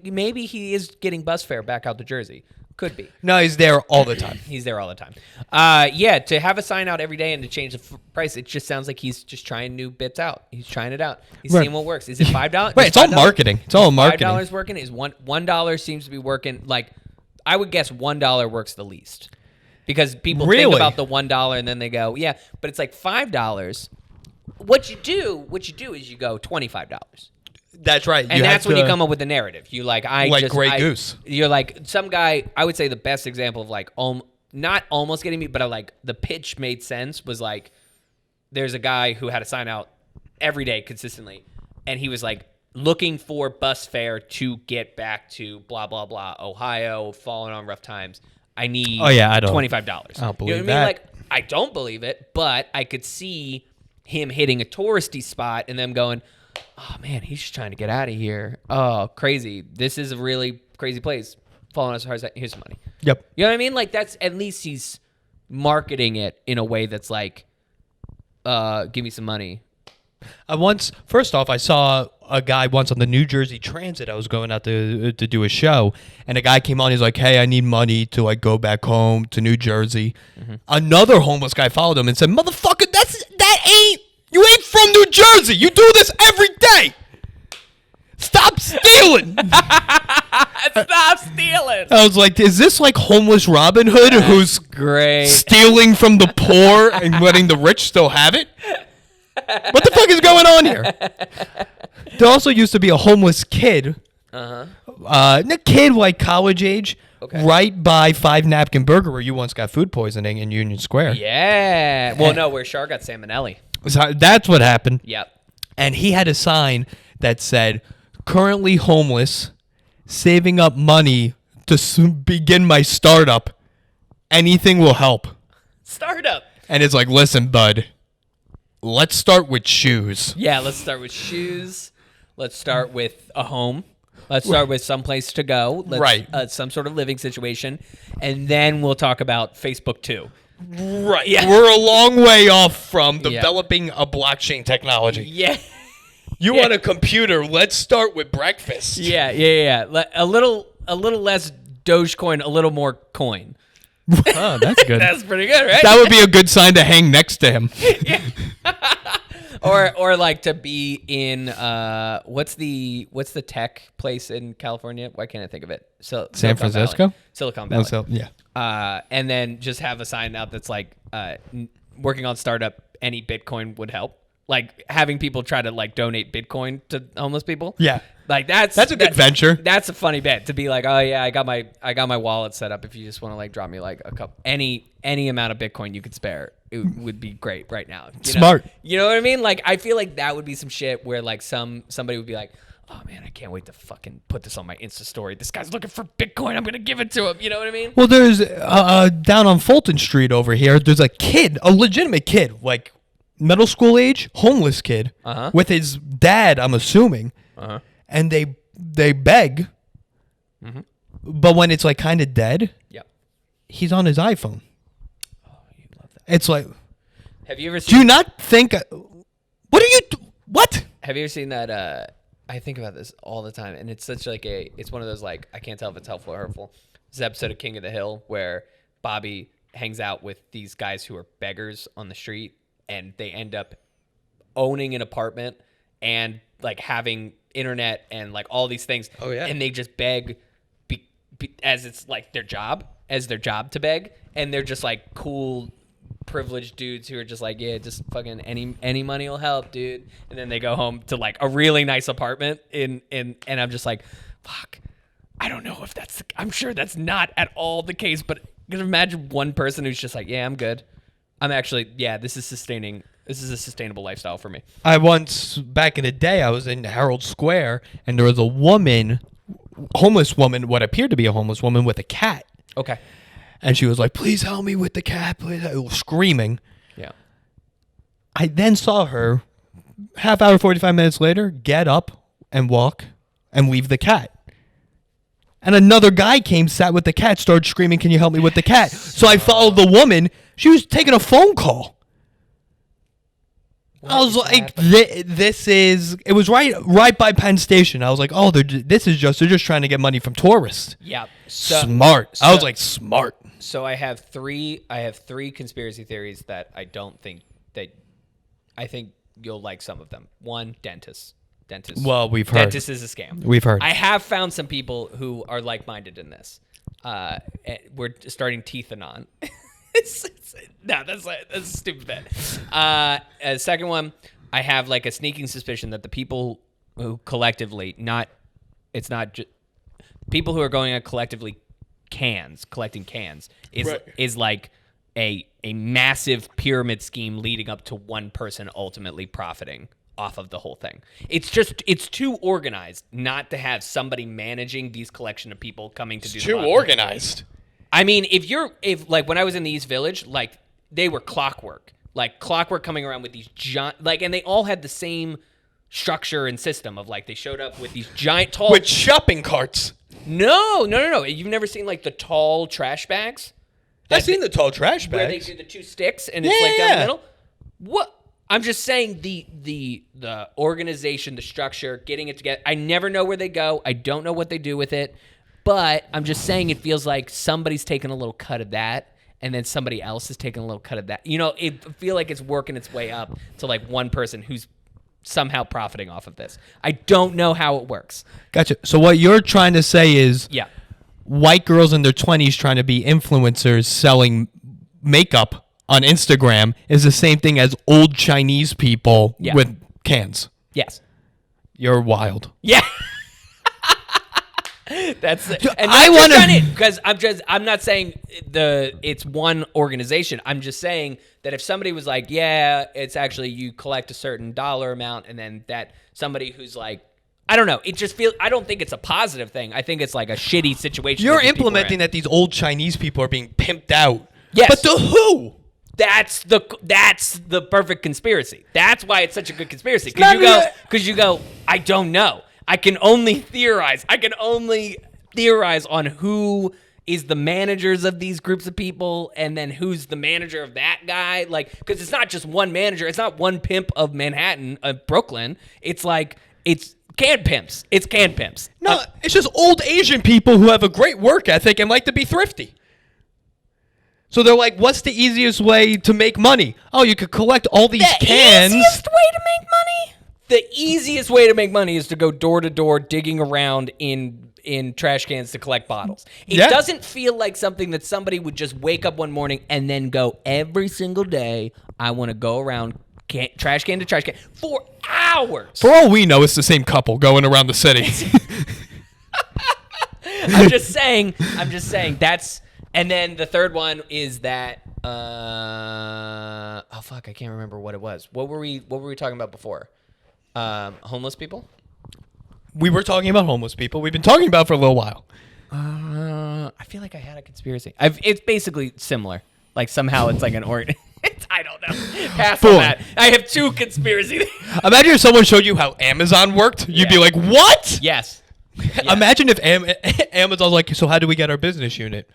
maybe he is getting bus fare back out to Jersey. Could be. No, he's there all the time. He's there all the time. Yeah, to have a sign out every day and to change the price, it just sounds like he's just trying new bits out. He's trying it out. He's seeing what works. Is it $5? Right, it's all marketing. It's all marketing. $5 working? Is $1 seems to be working. Like, I would guess $1 works the least. Because people think about the $1 and then they go, yeah, but it's like $5. What you do is you go $25. That's right. And that's when you come up with the narrative. You Grey Goose. You're like some guy. I would say the best example of like not almost getting me, but like the pitch made sense was like there's a guy who had a sign out every day consistently, and he was like looking for bus fare to get back to blah blah blah Ohio, falling on rough times. I need $25. I don't believe that. I mean? Like I don't believe it, but I could see him hitting a touristy spot and them going, oh man, he's just trying to get out of here. Oh, crazy. This is a really crazy place. Following us hard. Here's some money. Yep. You know what I mean? Like that's at least he's marketing it in a way that's like, give me some money. First off, I saw a guy once on the New Jersey Transit. I was going out to do a show, and a guy came on. He's like, "Hey, I need money to like go back home to New Jersey." Mm-hmm. Another homeless guy followed him and said, "Motherfucker, you ain't from New Jersey. You do this every day. Stop stealing." Stop stealing. I was like, is this like homeless Robin Hood who's great stealing from the poor and letting the rich still have it? What the fuck is going on here? There also used to be a homeless kid. A kid like college age, right by Five Napkin Burger, where you once got food poisoning in Union Square. Yeah. Well, no, where Char got salmonella. So that's what happened. Yep. And he had a sign that said, "Currently homeless, saving up money to begin my startup. Anything will help." Startup. And it's like, listen, bud, let's start with shoes. Yeah, let's start with shoes. Let's start with a home. Let's start with some place to go. Right. Some sort of living situation. And then we'll talk about Facebook too. Right. Yeah. We're a long way off from developing a blockchain technology. Yeah. You want a computer? Let's start with breakfast. Yeah. A little less Dogecoin, a little more coin. Oh, that's good. That's pretty good, right? That would be a good sign to hang next to him. Or like to be in what's the tech place in California? Why can't I think of it? San Francisco? Silicon Valley. Yeah. And then just have a sign out that's like working on startup, any Bitcoin would help. Like having people try to like donate Bitcoin to homeless people. Yeah. Like that's a good venture. That's a funny bit to be like, oh yeah, I got my wallet set up. If you just want to like drop me like a couple any amount of Bitcoin you could spare, it would be great right now. Smart. You know what I mean? Like I feel like that would be some shit where like somebody would be like, oh man, I can't wait to fucking put this on my Insta story. This guy's looking for Bitcoin. I'm gonna give it to him. You know what I mean? Well, there's down on Fulton Street over here. There's a kid, a legitimate kid, like middle school age, homeless kid, with his dad. I'm assuming, and they beg, but when it's like kind of dead, he's on his iPhone. Oh, you love that. It's like, have you ever seen? Do you not think? What are you? What? Have you ever seen that? I think about this all the time, and it's such like it's one of those like I can't tell if it's helpful or hurtful. This episode of King of the Hill where Bobby hangs out with these guys who are beggars on the street, and they end up owning an apartment and like having internet and like all these things. Oh yeah. And they just beg as it's like their job to beg, and they're just like cool privileged dudes who are just like, yeah, just fucking any money will help, dude. And then they go home to like a really nice apartment and I'm just like, fuck, I don't know if I'm sure that's not at all the case, but you can imagine one person who's just like, yeah, I'm good. I'm actually, this is a sustainable lifestyle for me. I once, back in the day, I was in Herald Square, and there was a woman, homeless woman, what appeared to be a homeless woman with a cat. Okay. And she was like, please help me with the cat, please, screaming. Yeah. I then saw her, half hour, 45 minutes later, get up and walk and leave the cat. And another guy came, sat with the cat, started screaming, can you help me with the cat? So I followed the woman. She was taking a phone call. I was like, it was right by Penn Station. I was like, they're just trying to get money from tourists. Yeah. Smart. I was like, smart. So I have three conspiracy theories that I think you'll like some of them. One, dentists. Well, we've heard. Dentist is a scam. We've heard. I have found some people who are like-minded in this. We're starting Teethanon. No, that's a stupid bet. Second one, I have like a sneaking suspicion that the people who collectively, people who are going on collectively collecting cans is like a massive pyramid scheme leading up to one person ultimately profiting off of the whole thing. It's too organized not to have somebody managing these collection of people coming to do the lottery. Organized. I mean, if like when I was in the East Village, like they were clockwork coming around with these giant, like, and they all had the same structure and system of like they showed up with these giant tall with shopping carts. No. You've never seen like the tall trash bags? I've seen the tall trash bags where they do the two sticks and it's like down the middle. What? I'm just saying the organization, the structure, getting it together. I never know where they go. I don't know what they do with it. But I'm just saying it feels like somebody's taking a little cut of that, and then somebody else is taking a little cut of that. You know, I feel like it's working its way up to like one person who's somehow profiting off of this. I don't know how it works. Gotcha. So what you're trying to say is white girls in their 20s trying to be influencers selling makeup on Instagram is the same thing as old Chinese people with cans. Yes. You're wild. Yeah. That's and I want to because I'm not saying it's one organization. I'm just saying that if somebody was like, yeah, it's actually you collect a certain dollar amount, and then that somebody who's like, I don't know, it just feels. I don't think it's a positive thing. I think it's like a shitty situation. You're implementing that these old Chinese people are being pimped out. Yes, but to who? That's the perfect conspiracy. That's why it's such a good conspiracy. Because you go, I don't know. I can only theorize. On who is the managers of these groups of people, and then who's the manager of that guy. Like, because it's not just one manager. It's not one pimp of Manhattan, of Brooklyn. It's like it's can pimps. It's can pimps. No, it's just old Asian people who have a great work ethic and like to be thrifty. So they're like, what's the easiest way to make money? Oh, you could collect all these cans. The easiest way to make money? The easiest way to make money is to go door to door digging around in trash cans to collect bottles. It doesn't feel like something that somebody would just wake up one morning and then go, every single day, I want to go around trash can to trash can for hours. For all we know, it's the same couple going around the city. I'm just saying that's... And then the third one is that... I can't remember what it was. What were we talking about before? Homeless people? We were talking about homeless people. We've been talking about it for a little while. I feel like I had a conspiracy. It's basically similar. Like somehow it's like an I don't know. Pass on that. I have two conspiracies. Imagine if someone showed you how Amazon worked. You'd be like, what? Yes. Imagine if Amazon's like, so how do we get our business unit?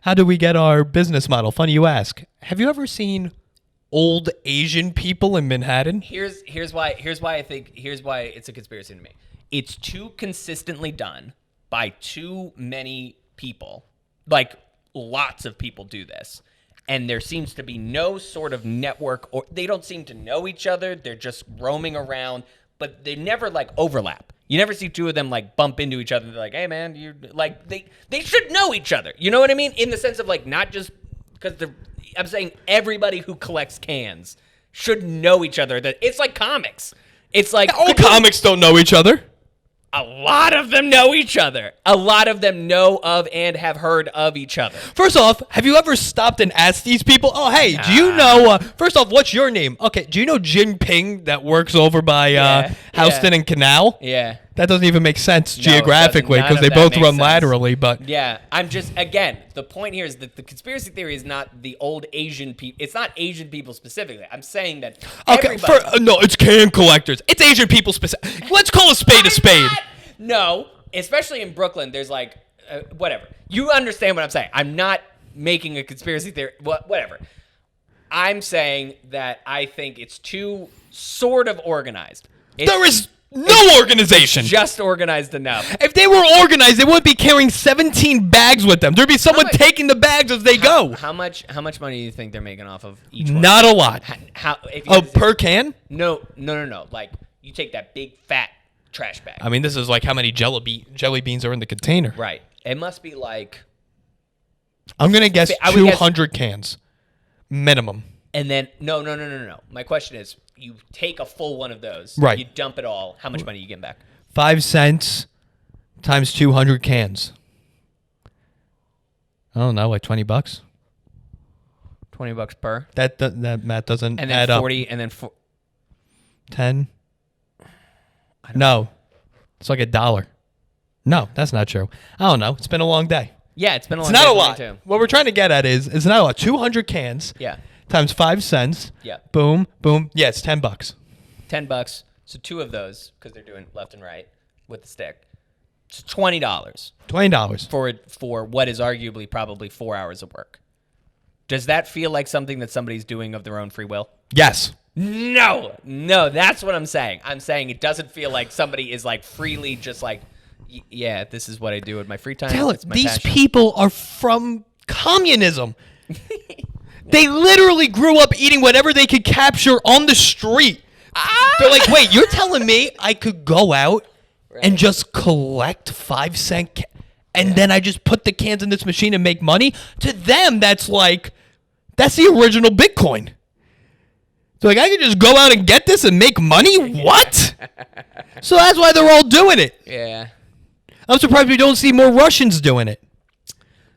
How do we get our business model? Funny you ask. Have you ever seen old Asian people in Manhattan? Here's why it's a conspiracy to me. It's too consistently done by too many people. Like lots of people do this. And there seems to be no sort of network, or they don't seem to know each other. They're just roaming around, but they never like overlap. You never see two of them like bump into each other. They're like, "Hey, man, you like they should know each other." You know what I mean? In the sense of like not just because I'm saying everybody who collects cans should know each other. That it's like comics. It's like all comics don't know each other. A lot of them know each other. A lot of them know of and have heard of each other. First off, have you ever stopped and asked these people, oh, hey, do you know, first off, what's your name? Okay, do you know Jinping that works over by Houston and Canal? Yeah. That doesn't even make sense geographically because they both run laterally. But yeah, I'm just, again, the point here is that the conspiracy theory is not the old Asian people. It's not Asian people specifically. I'm saying that no, it's can collectors. It's Asian people specific. Let's call a spade a spade. No, especially in Brooklyn, there's like, whatever. You understand what I'm saying. I'm not making a conspiracy theory. Whatever. I'm saying that I think it's too sort of organized. There is no organization. Just organized enough. If they were organized, they wouldn't be carrying 17 bags with them. There'd be someone taking the bags as they go. How much money do you think they're making off of each one? Not a lot. Per can? No. Like, you take that big, fat trash bag. I mean, this is like how many jelly beans are in the container. Right. It must be like... I'm going to guess 200 cans. Minimum. And then... No. My question is, you take a full one of those. Right. You dump it all. How much money are you getting back? 5 cents times 200 cans. I don't know, like $20. $20 per? That math doesn't and then add 40, up. And then 10. No. It's like $1. No, that's not true. I don't know. It's been a long day. Yeah, it's been a long day. It's not a lot. Too. What we're trying to get at is, it's not a lot. 200 cans. Yeah. Times 5 cents. Yeah. Boom, boom. Yeah, it's $10. $10. So 2 of those, because they're doing left and right with the stick. It's $20. $20. For what is arguably probably 4 hours of work. Does that feel like something that somebody's doing of their own free will? Yes. No, that's what I'm saying. I'm saying it doesn't feel like somebody is like freely just like, yeah, this is what I do with my free time. These people are from communism. They literally grew up eating whatever they could capture on the street. They're like, wait, you're telling me I could go out and just collect 5 cent and then I just put the cans in this machine and make money? To them, that's the original Bitcoin. So like I could just go out and get this and make money? What? So that's why they're all doing it. Yeah. I'm surprised we don't see more Russians doing it.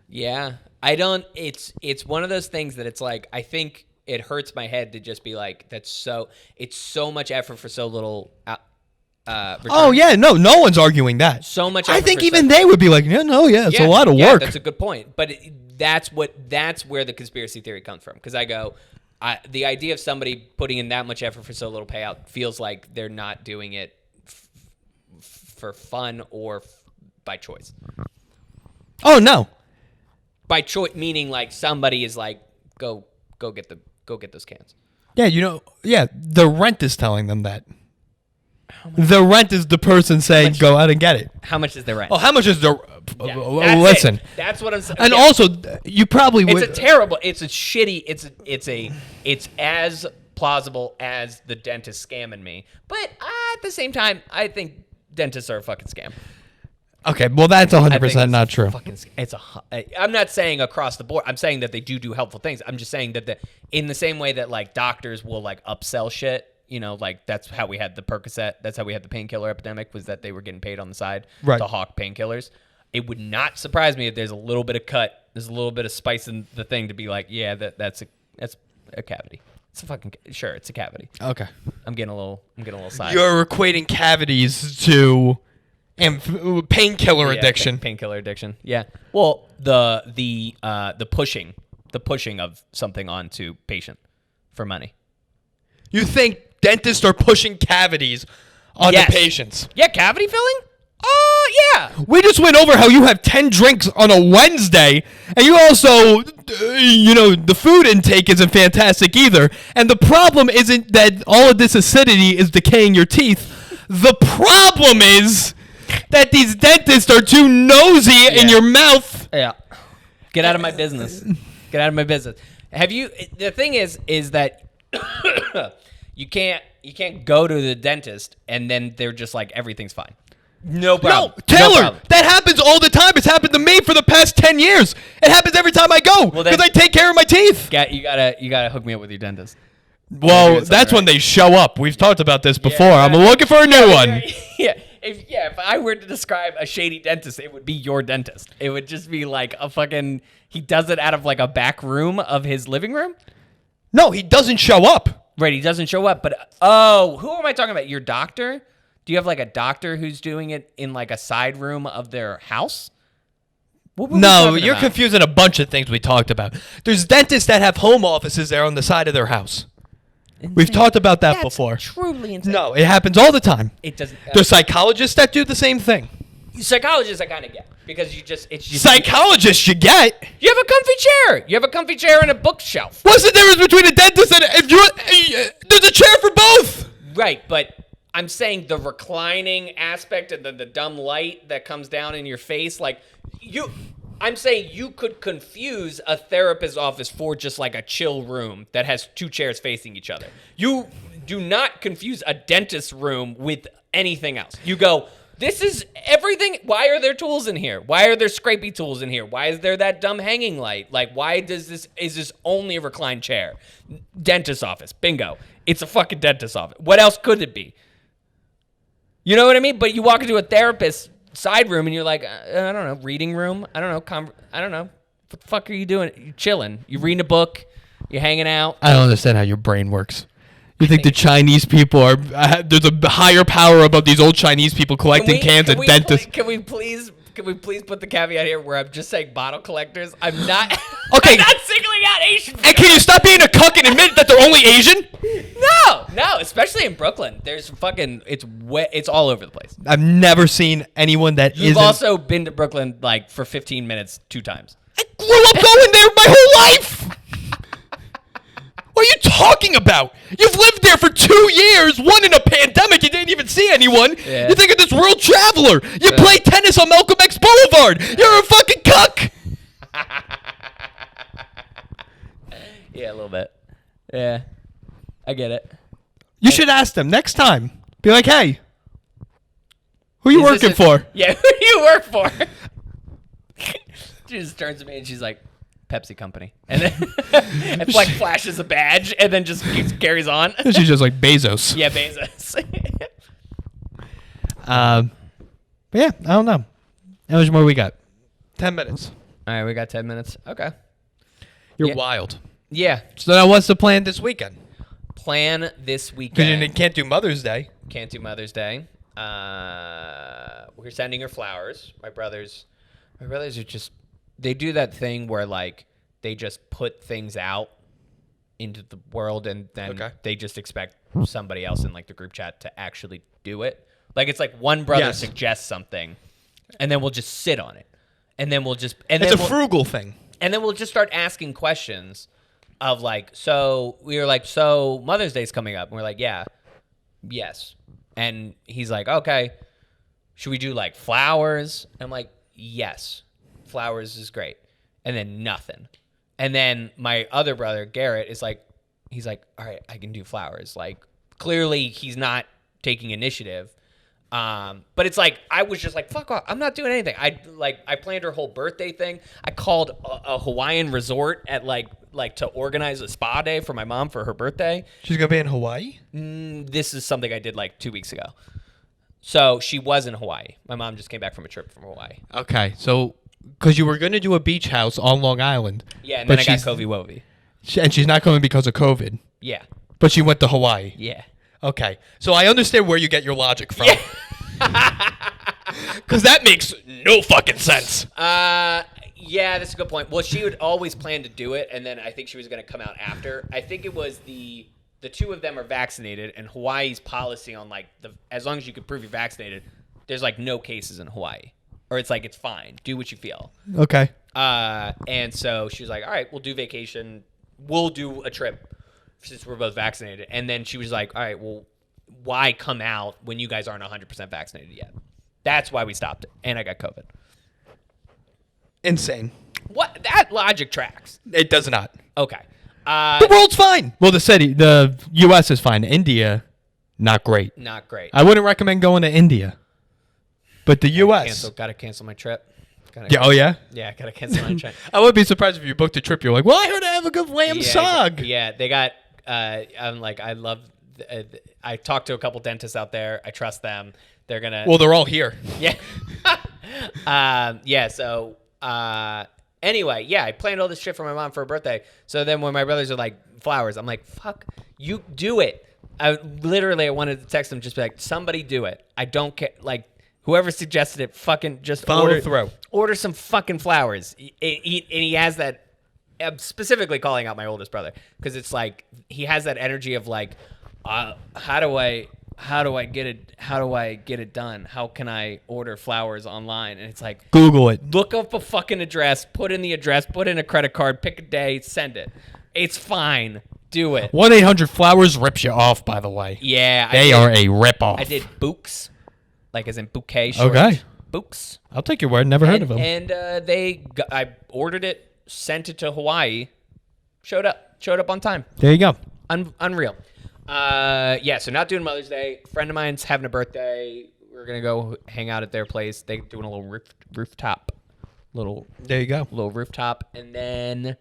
Yeah. I don't it's one of those things that it's like I think it hurts my head to just be like it's so much effort for so little return. Oh yeah, no one's arguing that. So much I effort think for even they would be like, it's a lot of work. That's a good point. But that's where the conspiracy theory comes from. Because I go, the idea of somebody putting in that much effort for so little payout feels like they're not doing it for fun or by choice. Oh no. By choice meaning like somebody is like, go get those cans. Yeah, the rent is telling them that. The rent is the person saying, go out and get it. How much is the rent? Oh, how much is the... listen. That's what I'm saying. And also, you probably would... It's a shitty... It's as plausible as the dentist scamming me. But at the same time, I think dentists are a fucking scam. Okay, well, that's 100% not true. I'm not saying across the board. I'm saying that they do helpful things. I'm just saying that in the same way that like doctors will like upsell shit, like that's how we had the Percocet. That's how we had the painkiller epidemic, was that they were getting paid on the side to hawk painkillers. It would not surprise me if there's a little bit of there's a little bit of spice in the thing to be like, yeah, that's a cavity. It's a fucking it's a cavity. Okay, I'm getting a little side. You're equating cavities to painkiller addiction. Painkiller addiction. Yeah. Well, the pushing of something onto patient for money. You think dentists are pushing cavities onto patients? Yeah, cavity filling? Yeah. We just went over how you have 10 drinks on a Wednesday, and you also, the food intake isn't fantastic either. And the problem isn't that all of this acidity is decaying your teeth. The problem is that these dentists are too nosy in your mouth. Yeah. Get out of my business. Get out of my business. The thing is that you can't go to the dentist and then they're just like, everything's fine. No problem. No, Taylor, that happens all the time. It's happened to me for the past 10 years. It happens every time I go because I take care of my teeth. You gotta hook me up with your dentist. Well, that's when they show up. We've talked about this before. I'm looking for a new one. Yeah. If I were to describe a shady dentist, it would be your dentist. It would just be like a fucking... He does it out of like a back room of his living room? No, he doesn't show up. Right, he doesn't show up. But, who am I talking about? Your doctor? Do you have like a doctor who's doing it in like a side room of their house? No, you're confusing a bunch of things we talked about. There's dentists that have home offices there on the side of their house. Insane. We've talked about that before. Truly insane. No, it happens all the time. It doesn't. There's psychologists that do the same thing. Psychologists I kind of get because it's just psychologists you get. You have a comfy chair. You have a comfy chair and a bookshelf. What's the difference between a dentist and there's a chair for both? Right, but I'm saying the reclining aspect and the dumb light that comes down in your face, like I'm saying you could confuse a therapist's office for just like a chill room that has two chairs facing each other. You do not confuse a dentist's room with anything else. You go, this is everything. Why are there tools in here? Why are there scrapey tools in here? Why is there that dumb hanging light? Like, why is this only a reclined chair? Dentist's office. Bingo. It's a fucking dentist's office. What else could it be? You know what I mean? But you walk into a therapist's side room and you're like, I don't know, reading room. I don't know. What the fuck are you doing? You're chilling. You're reading a book. You're hanging out. I don't understand how your brain works. You think the Chinese people are... there's a higher power above these old Chinese people collecting cans at dentists. Can we please put the caveat here where I'm just saying bottle collectors? I'm not... Okay. I'm not singling out Asian people. And can you stop being a cuck and admit that they're only Asian? No, especially in Brooklyn. There's fucking... It's all over the place. I've never seen anyone that You've also been to Brooklyn like for 15 minutes 2 times. I grew up going there my whole life! What are you talking about? You've lived there for 2 years, one in a pandemic, you didn't even see anyone. Yeah. You think of this world traveler. You play tennis on Malcolm X Boulevard. You're a fucking cuck. Yeah, a little bit. Yeah, I get it. You should ask them next time. Be like, hey, who are you working for? Yeah, who do you work for? She just turns to me and she's like, Pepsi Company. And then it like flashes a badge and then just carries on. She's just like Bezos. Yeah, Bezos. But yeah, I don't know. How much more we got? 10 minutes. All right, we got 10 minutes. Okay. You're wild. Yeah. So now what's the plan this weekend? Plan this weekend. Because you can't do Mother's Day. Can't do Mother's Day. We're sending her flowers. My brothers are just, they do that thing where like they just put things out into the world and then they just expect somebody else in like the group chat to actually do it. Like it's like one brother suggests something and then we'll just sit on it. And then we'll just, and it's then a frugal thing. And then we'll just start asking questions of like, so we were like, so Mother's Day's coming up. And we're like, yeah, yes. And he's like, okay, should we do like flowers? And I'm like, yes, flowers is great. And then nothing. And then my other brother, Garrett, is like, he's like, all right, I can do flowers. Like clearly he's not taking initiative. But it's like, I was just like, fuck off. I'm not doing anything. I planned her whole birthday thing. I called a Hawaiian resort at like to organize a spa day for my mom for her birthday. She's going to be in Hawaii? This is something I did like 2 weeks ago. So she was in Hawaii. My mom just came back from a trip from Hawaii. Okay. So, because you were going to do a beach house on Long Island. Yeah. And then I got COVID-wovie. And she's not coming because of COVID. Yeah. But she went to Hawaii. Yeah. Okay. So I understand where you get your logic from. Yeah. Because that makes no fucking sense. Yeah, that's a good point. Well, she would always plan to do it, and then I think she was going to come out after. I think it was the two of them are vaccinated, and Hawaii's policy on like as long as you can prove you're vaccinated, there's like no cases in Hawaii, or it's like it's fine. Do what you feel. Okay. And so she was like, all right, we'll do vacation. We'll do a trip since we're both vaccinated. And then she was like, all right, well, why come out when you guys aren't 100% vaccinated yet? That's why we stopped it. And I got COVID. Insane. What? That logic tracks. It does not. Okay. The world's fine. Well, the U.S. is fine. India, not great. Not great. I wouldn't recommend going to India. But the U.S. Gotta cancel my trip. Oh, yeah? Yeah, gotta cancel my trip. I would be surprised if you booked a trip. You're like, well, I heard I have a good lamb sog. Yeah, they got, I'm like, I love, I talked to a couple dentists out there. I trust them. They're going to. Well, they're all here. Yeah. So, anyway, yeah, I planned all this shit for my mom for her birthday. So then when my brothers are like, flowers, I'm like, fuck, you do it. I wanted to text them, just be like, somebody do it. I don't care. Like, whoever suggested it, fucking just follow through. Order some fucking flowers. And he has that, I'm specifically calling out my oldest brother, because it's like, he has that energy of like, how do I get it done? How can I order flowers online? And it's like, Google it. Look up a fucking address, put in the address, put in a credit card, pick a day, send it. It's fine. Do it. 1-800-Flowers rips you off, by the way. Yeah. They are a rip-off. I did books, like as in bouquet short. Okay. Books. I'll take your word. Never heard of them. And I ordered it, sent it to Hawaii, showed up on time. There you go. Unreal. So not doing Mother's Day. A friend of mine's having a birthday. We're gonna go hang out at their place. They doing a little rooftop. There you go. Little rooftop, and then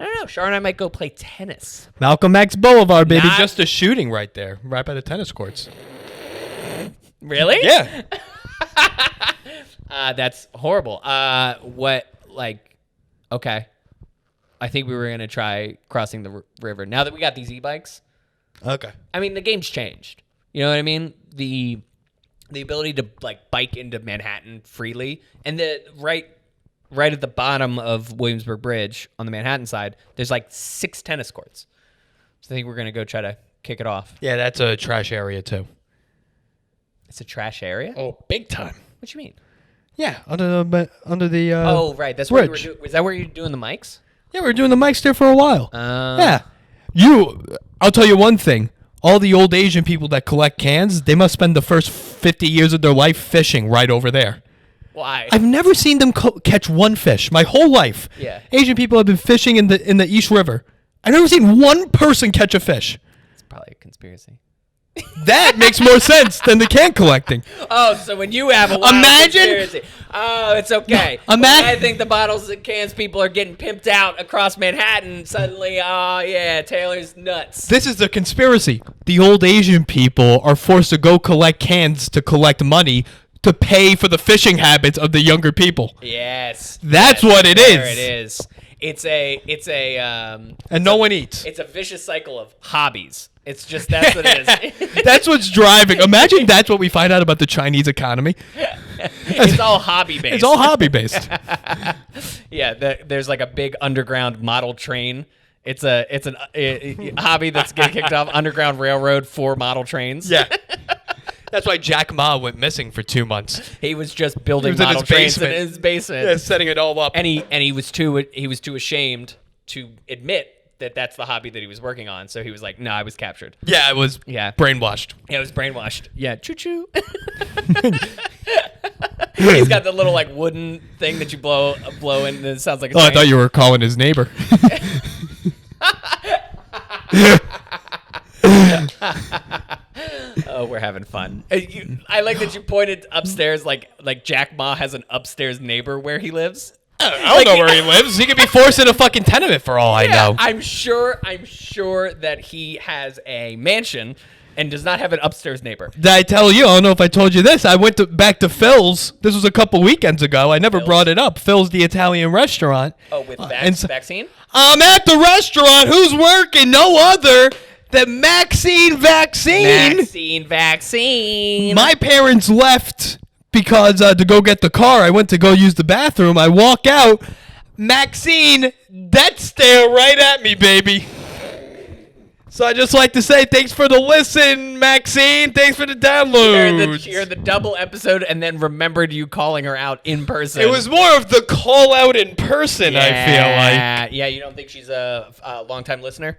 I don't know. Char and I might go play tennis. Malcolm X Boulevard, baby. Just a shooting right there, right by the tennis courts. Really? Yeah. That's horrible. Okay. I think we were gonna try crossing the river. Now that we got these e-bikes. Okay. I mean, the game's changed. You know what I mean? The ability to like bike into Manhattan freely, and the right at the bottom of Williamsburg Bridge on the Manhattan side, there's like 6 tennis courts. So I think we're gonna go try to kick it off. Yeah, that's a trash area too. It's a trash area? Oh, big time. What you mean? Yeah, under the. Oh, right. That's where you were doing. Is that where you're doing the mics? Yeah, we were doing the mics there for a while. Yeah. I'll tell you one thing. All the old Asian people that collect cans, they must spend the first 50 years of their life fishing right over there. Why? I've never seen them catch one fish my whole life. Yeah. Asian people have been fishing in the East River. I've never seen one person catch a fish. It's probably a conspiracy. That makes more sense than the can collecting. Oh, so when you have a wild conspiracy. Oh, it's okay. When I think the bottles and cans people are getting pimped out across Manhattan, suddenly, oh, yeah, Taylor's nuts. This is the conspiracy. The old Asian people are forced to go collect cans to collect money to pay for the fishing habits of the younger people. Yes. That's what it is. There it is. It's a and no one eats. It's a vicious cycle of hobbies. It's just, that's what it is. That's what's driving. Imagine that's what we find out about the Chinese economy. It's all hobby-based. It's all hobby-based. Yeah, there's like a big underground model train. It's a hobby that's getting kicked off, underground railroad for model trains. Yeah. That's why Jack Ma went missing for 2 months. He was just building model trains in his basement. Yeah, setting it all up. And he was too ashamed to admit that that's the hobby that he was working on. So he was like, "No, I was captured." Yeah, it was brainwashed. Yeah, it was brainwashed. Yeah, choo choo. He's got the little like wooden thing that you blow in, and it sounds like a train. I thought you were calling his neighbor. Oh, we're having fun. I like that you pointed upstairs, like Jack Ma has an upstairs neighbor where he lives. I don't know where he lives. He could be forced in a fucking tenement for all I know. I'm sure that he has a mansion and does not have an upstairs neighbor. Did I tell you? I don't know if I told you this. I went back to Phil's. This was a couple weekends ago. I never brought it up. Phil's, the Italian restaurant. Oh, with vaccine? I'm at the restaurant. Who's working? No other than Maxine Vaccine. Vaccine. My parents left because to go get the car. I went to go use the bathroom. I walk out. Maxine, that stare right at me, baby. So I just like to say thanks for the listen, Maxine. Thanks for the download. She heard the double episode and then remembered you calling her out in person. It was more of the call out in person, I feel like. Yeah, you don't think she's a long-time listener?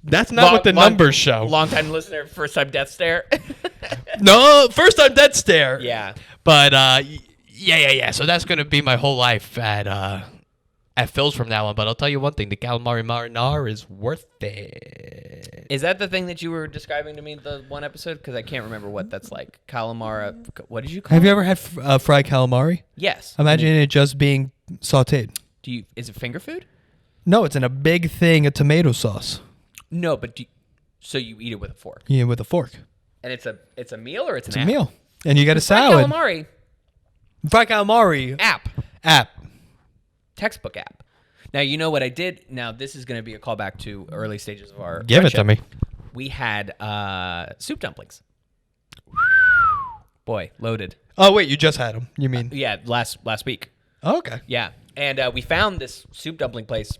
That's not what the numbers show. Long-time listener, first-time death stare? No, first-time death stare. Yeah. But, yeah. So that's going to be my whole life at Phil's from now on. But I'll tell you one thing. The calamari marinara is worth it. Is that the thing that you were describing to me the one episode? Because I can't remember what that's like. Calamari. What did you call it? Have you ever had fried calamari? Yes. Imagine it just being sauteed. Is it finger food? No, it's in a big thing of tomato sauce. No, but so you eat it with a fork? Yeah, with a fork. And it's a meal or it's a meal. And you get a salad. Fried calamari. App. Textbook app. Now, you know what I did? Now, this is going to be a callback to early stages of our Give friendship. it to me. We had soup dumplings. Boy, loaded. Oh, wait, you just had them. You mean? Yeah, last week. Oh, okay. Yeah. And we found this soup dumpling place.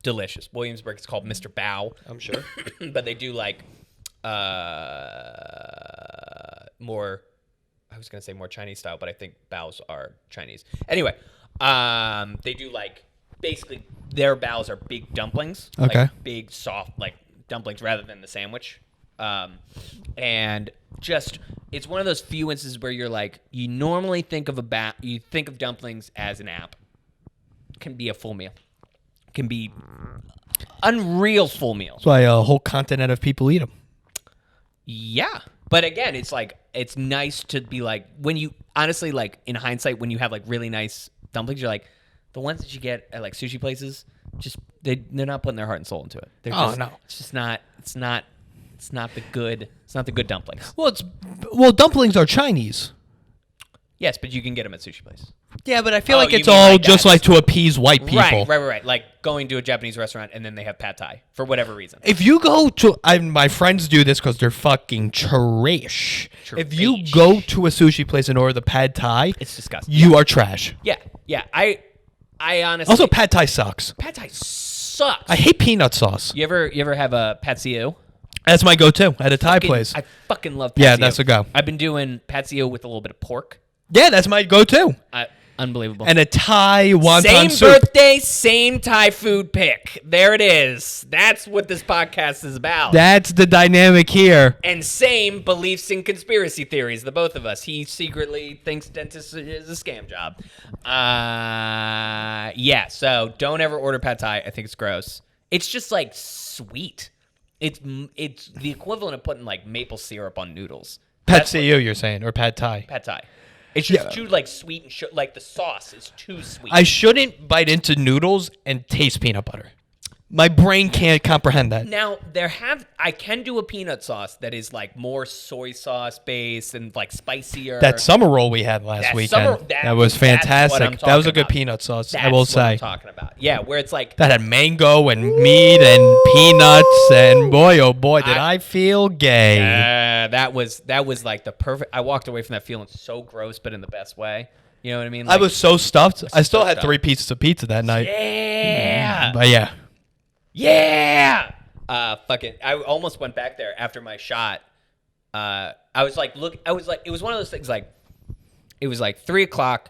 Delicious. Williamsburg. It's called Mr. Bao. I'm sure. But they do like more, I was going to say more Chinese style, but I think Baos are Chinese. Anyway, they do like, basically their Baos are big dumplings. Okay. Like big, soft, like dumplings rather than the sandwich. And just, it's one of those few instances where you're like, you normally think of you think of dumplings as an app. Can be a full meal. Can be unreal full meal. That's why a whole continent of people eat them. Yeah. But again, it's like, it's nice to be like, when you, honestly, like in hindsight, when you have like really nice dumplings, you're like, the ones that you get at like sushi places, just, they're not putting their heart and soul into it. They're just, no. It's just not, it's not the good dumplings. Well, dumplings are Chinese. Yes, but you can get them at sushi places. Yeah, but I feel like it's all just like to appease white people. Right. Like going to a Japanese restaurant and then they have pad thai for whatever reason. If you go to, my friends do this because they're fucking trash. If you go to a sushi place and order the pad thai, it's disgusting. You are trash. Yeah. I honestly. Also, pad thai sucks. Pad thai sucks. I hate peanut sauce. You ever have a pad see ew? That's my go-to at a Thai place. I fucking love pad see ew. Yeah, that's a go. I've been doing pad see ew with a little bit of pork. Yeah, that's my go-to. Unbelievable. And a Thai wonton same soup. Same birthday, same Thai food pick. There it is. That's what this podcast is about. That's the dynamic here. And same beliefs in conspiracy theories, the both of us. He secretly thinks dentist is a scam job. Yeah, so don't ever order pad thai. I think it's gross. It's just like sweet. It's the equivalent of putting like maple syrup on noodles. Pad see ew, you're saying, or pad thai? Pad thai. It's just too like sweet and like the sauce is too sweet. I shouldn't bite into noodles and taste peanut butter. My brain can't comprehend that. Now I can do a peanut sauce that is like more soy sauce based and like spicier. That summer roll we had last weekend, that was fantastic. That was a good peanut sauce. I will say. That's what I'm talking about. Yeah, where it's like that had mango and meat and peanuts, and boy, oh boy, did I feel gay. That was like the perfect. I walked away from that feeling so gross, but in the best way. You know what I mean? Like, I was so stuffed. I still had 3 pieces of pizza that night. Yeah. But yeah. Yeah. Fucking. I almost went back there after my shot. I was like, it was one of those things like, it was like 3:00.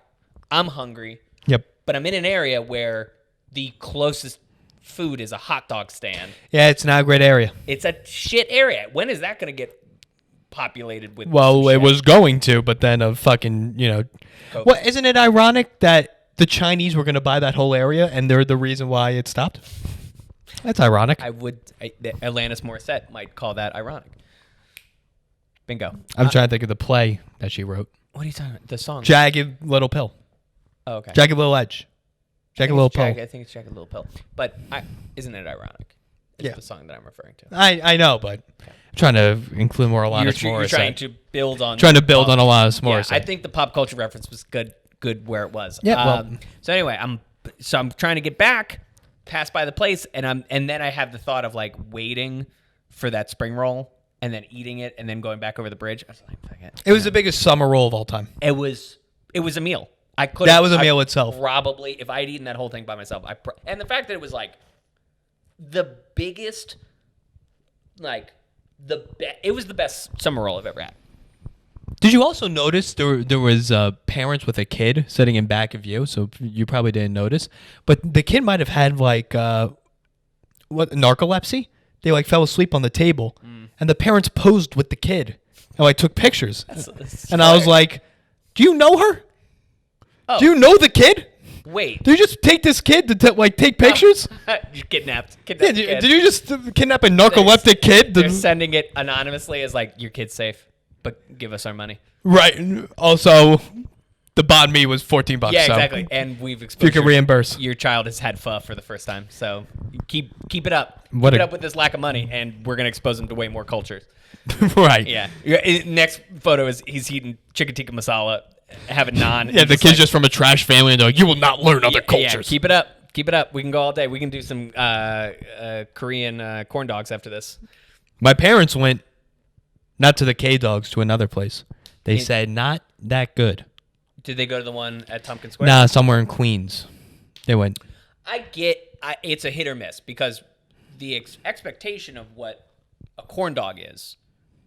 I'm hungry. Yep. But I'm in an area where the closest food is a hot dog stand. Yeah, it's not a great area. It's a shit area. When is that going to get populated with? Well, it was going to, but then a fucking, COVID. Well, isn't it ironic that the Chinese were going to buy that whole area and they're the reason why it stopped? That's ironic. Alanis Morissette might call that ironic. Bingo. I'm trying to think of the play that she wrote. What are you talking about? The song? Jagged Little Pill. Oh, okay. Jagged Little Edge. Jagged Little Pill. I think it's Jagged Little Pill. But isn't it ironic? It's the song that I'm referring to. I know, but I'm trying to include more Alanis Morissette. You're trying to build on... Alanis Morissette. Yeah, I think the pop culture reference was good where it was. Yeah, so anyway, I'm trying to get back, pass by the place, and then I have the thought of like waiting for that spring roll and then eating it and then going back over the bridge. I was like, fuck it. It was the biggest summer roll of all time. It was a meal. That was a meal itself. Probably, if I had eaten that whole thing by myself, and the fact that it was like the biggest, like it was the best summer roll I've ever had. Did you also notice there was parents with a kid sitting in back of you? So you probably didn't notice, but the kid might have had like narcolepsy. They like fell asleep on the table, and the parents posed with the kid and like took pictures. And I was like, "Do you know her? Oh. Do you know the kid? Wait, did you just take this kid to take pictures? You kidnapped. Yeah, did you just kidnap a narcoleptic kid? They're sending it anonymously as like, your kid's safe, but give us our money. Right. Also, the bond me was $14. Yeah, so exactly. And we've exposed you can reimburse. Your child has had pho for the first time, so keep it up. Keep it up with this lack of money, and we're gonna expose him to way more cultures. Right. Yeah. Next photo is he's eating chicken tikka masala, having naan. Yeah, the kid's just from a trash family, and they're like, you will not learn other cultures. Yeah, keep it up. Keep it up. We can go all day. We can do some Korean corn dogs after this. My parents went not to the K-Dogs, to another place. They said not that good. Did they go to the one at Tompkins Square? Nah, somewhere in Queens. They went. It's a hit or miss because the expectation of what a corn dog is,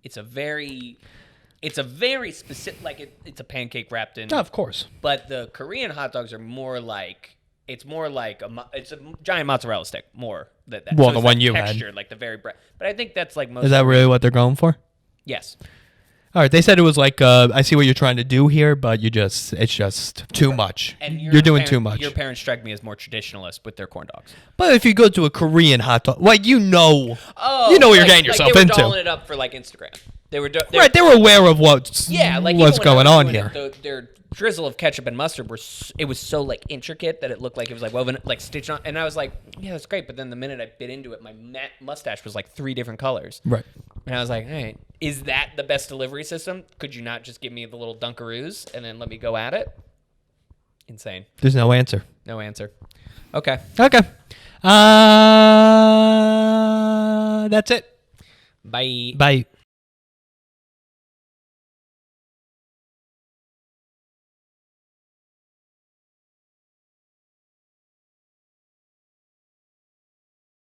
it's a very specific, like it's a pancake wrapped in. Oh, of course. But the Korean hot dogs are more like, it's a giant mozzarella stick more. Well, so the one you had. Like the very bread. But I think that's like most. Is that really what they're going for? Yes. All right. They said it was like, I see what you're trying to do here, but it's just too much. And you're doing too much. Your parents strike me as more traditionalist with their corn dogs. But if you go to a Korean hot dog, like what you're getting yourself they were into. dolling it up for like Instagram. They were aware of what's going on here. Their drizzle of ketchup and mustard it was so like intricate that it looked like it was like woven, like stitched on. And I was like, yeah, that's great. But then the minute I bit into it, my mustache was like 3 different colors. Right. And I was like, hey, is that the best delivery system? Could you not just give me the little Dunkaroos and then let me go at it? Insane. There's no answer. No answer. Okay. That's it. Bye. Bye.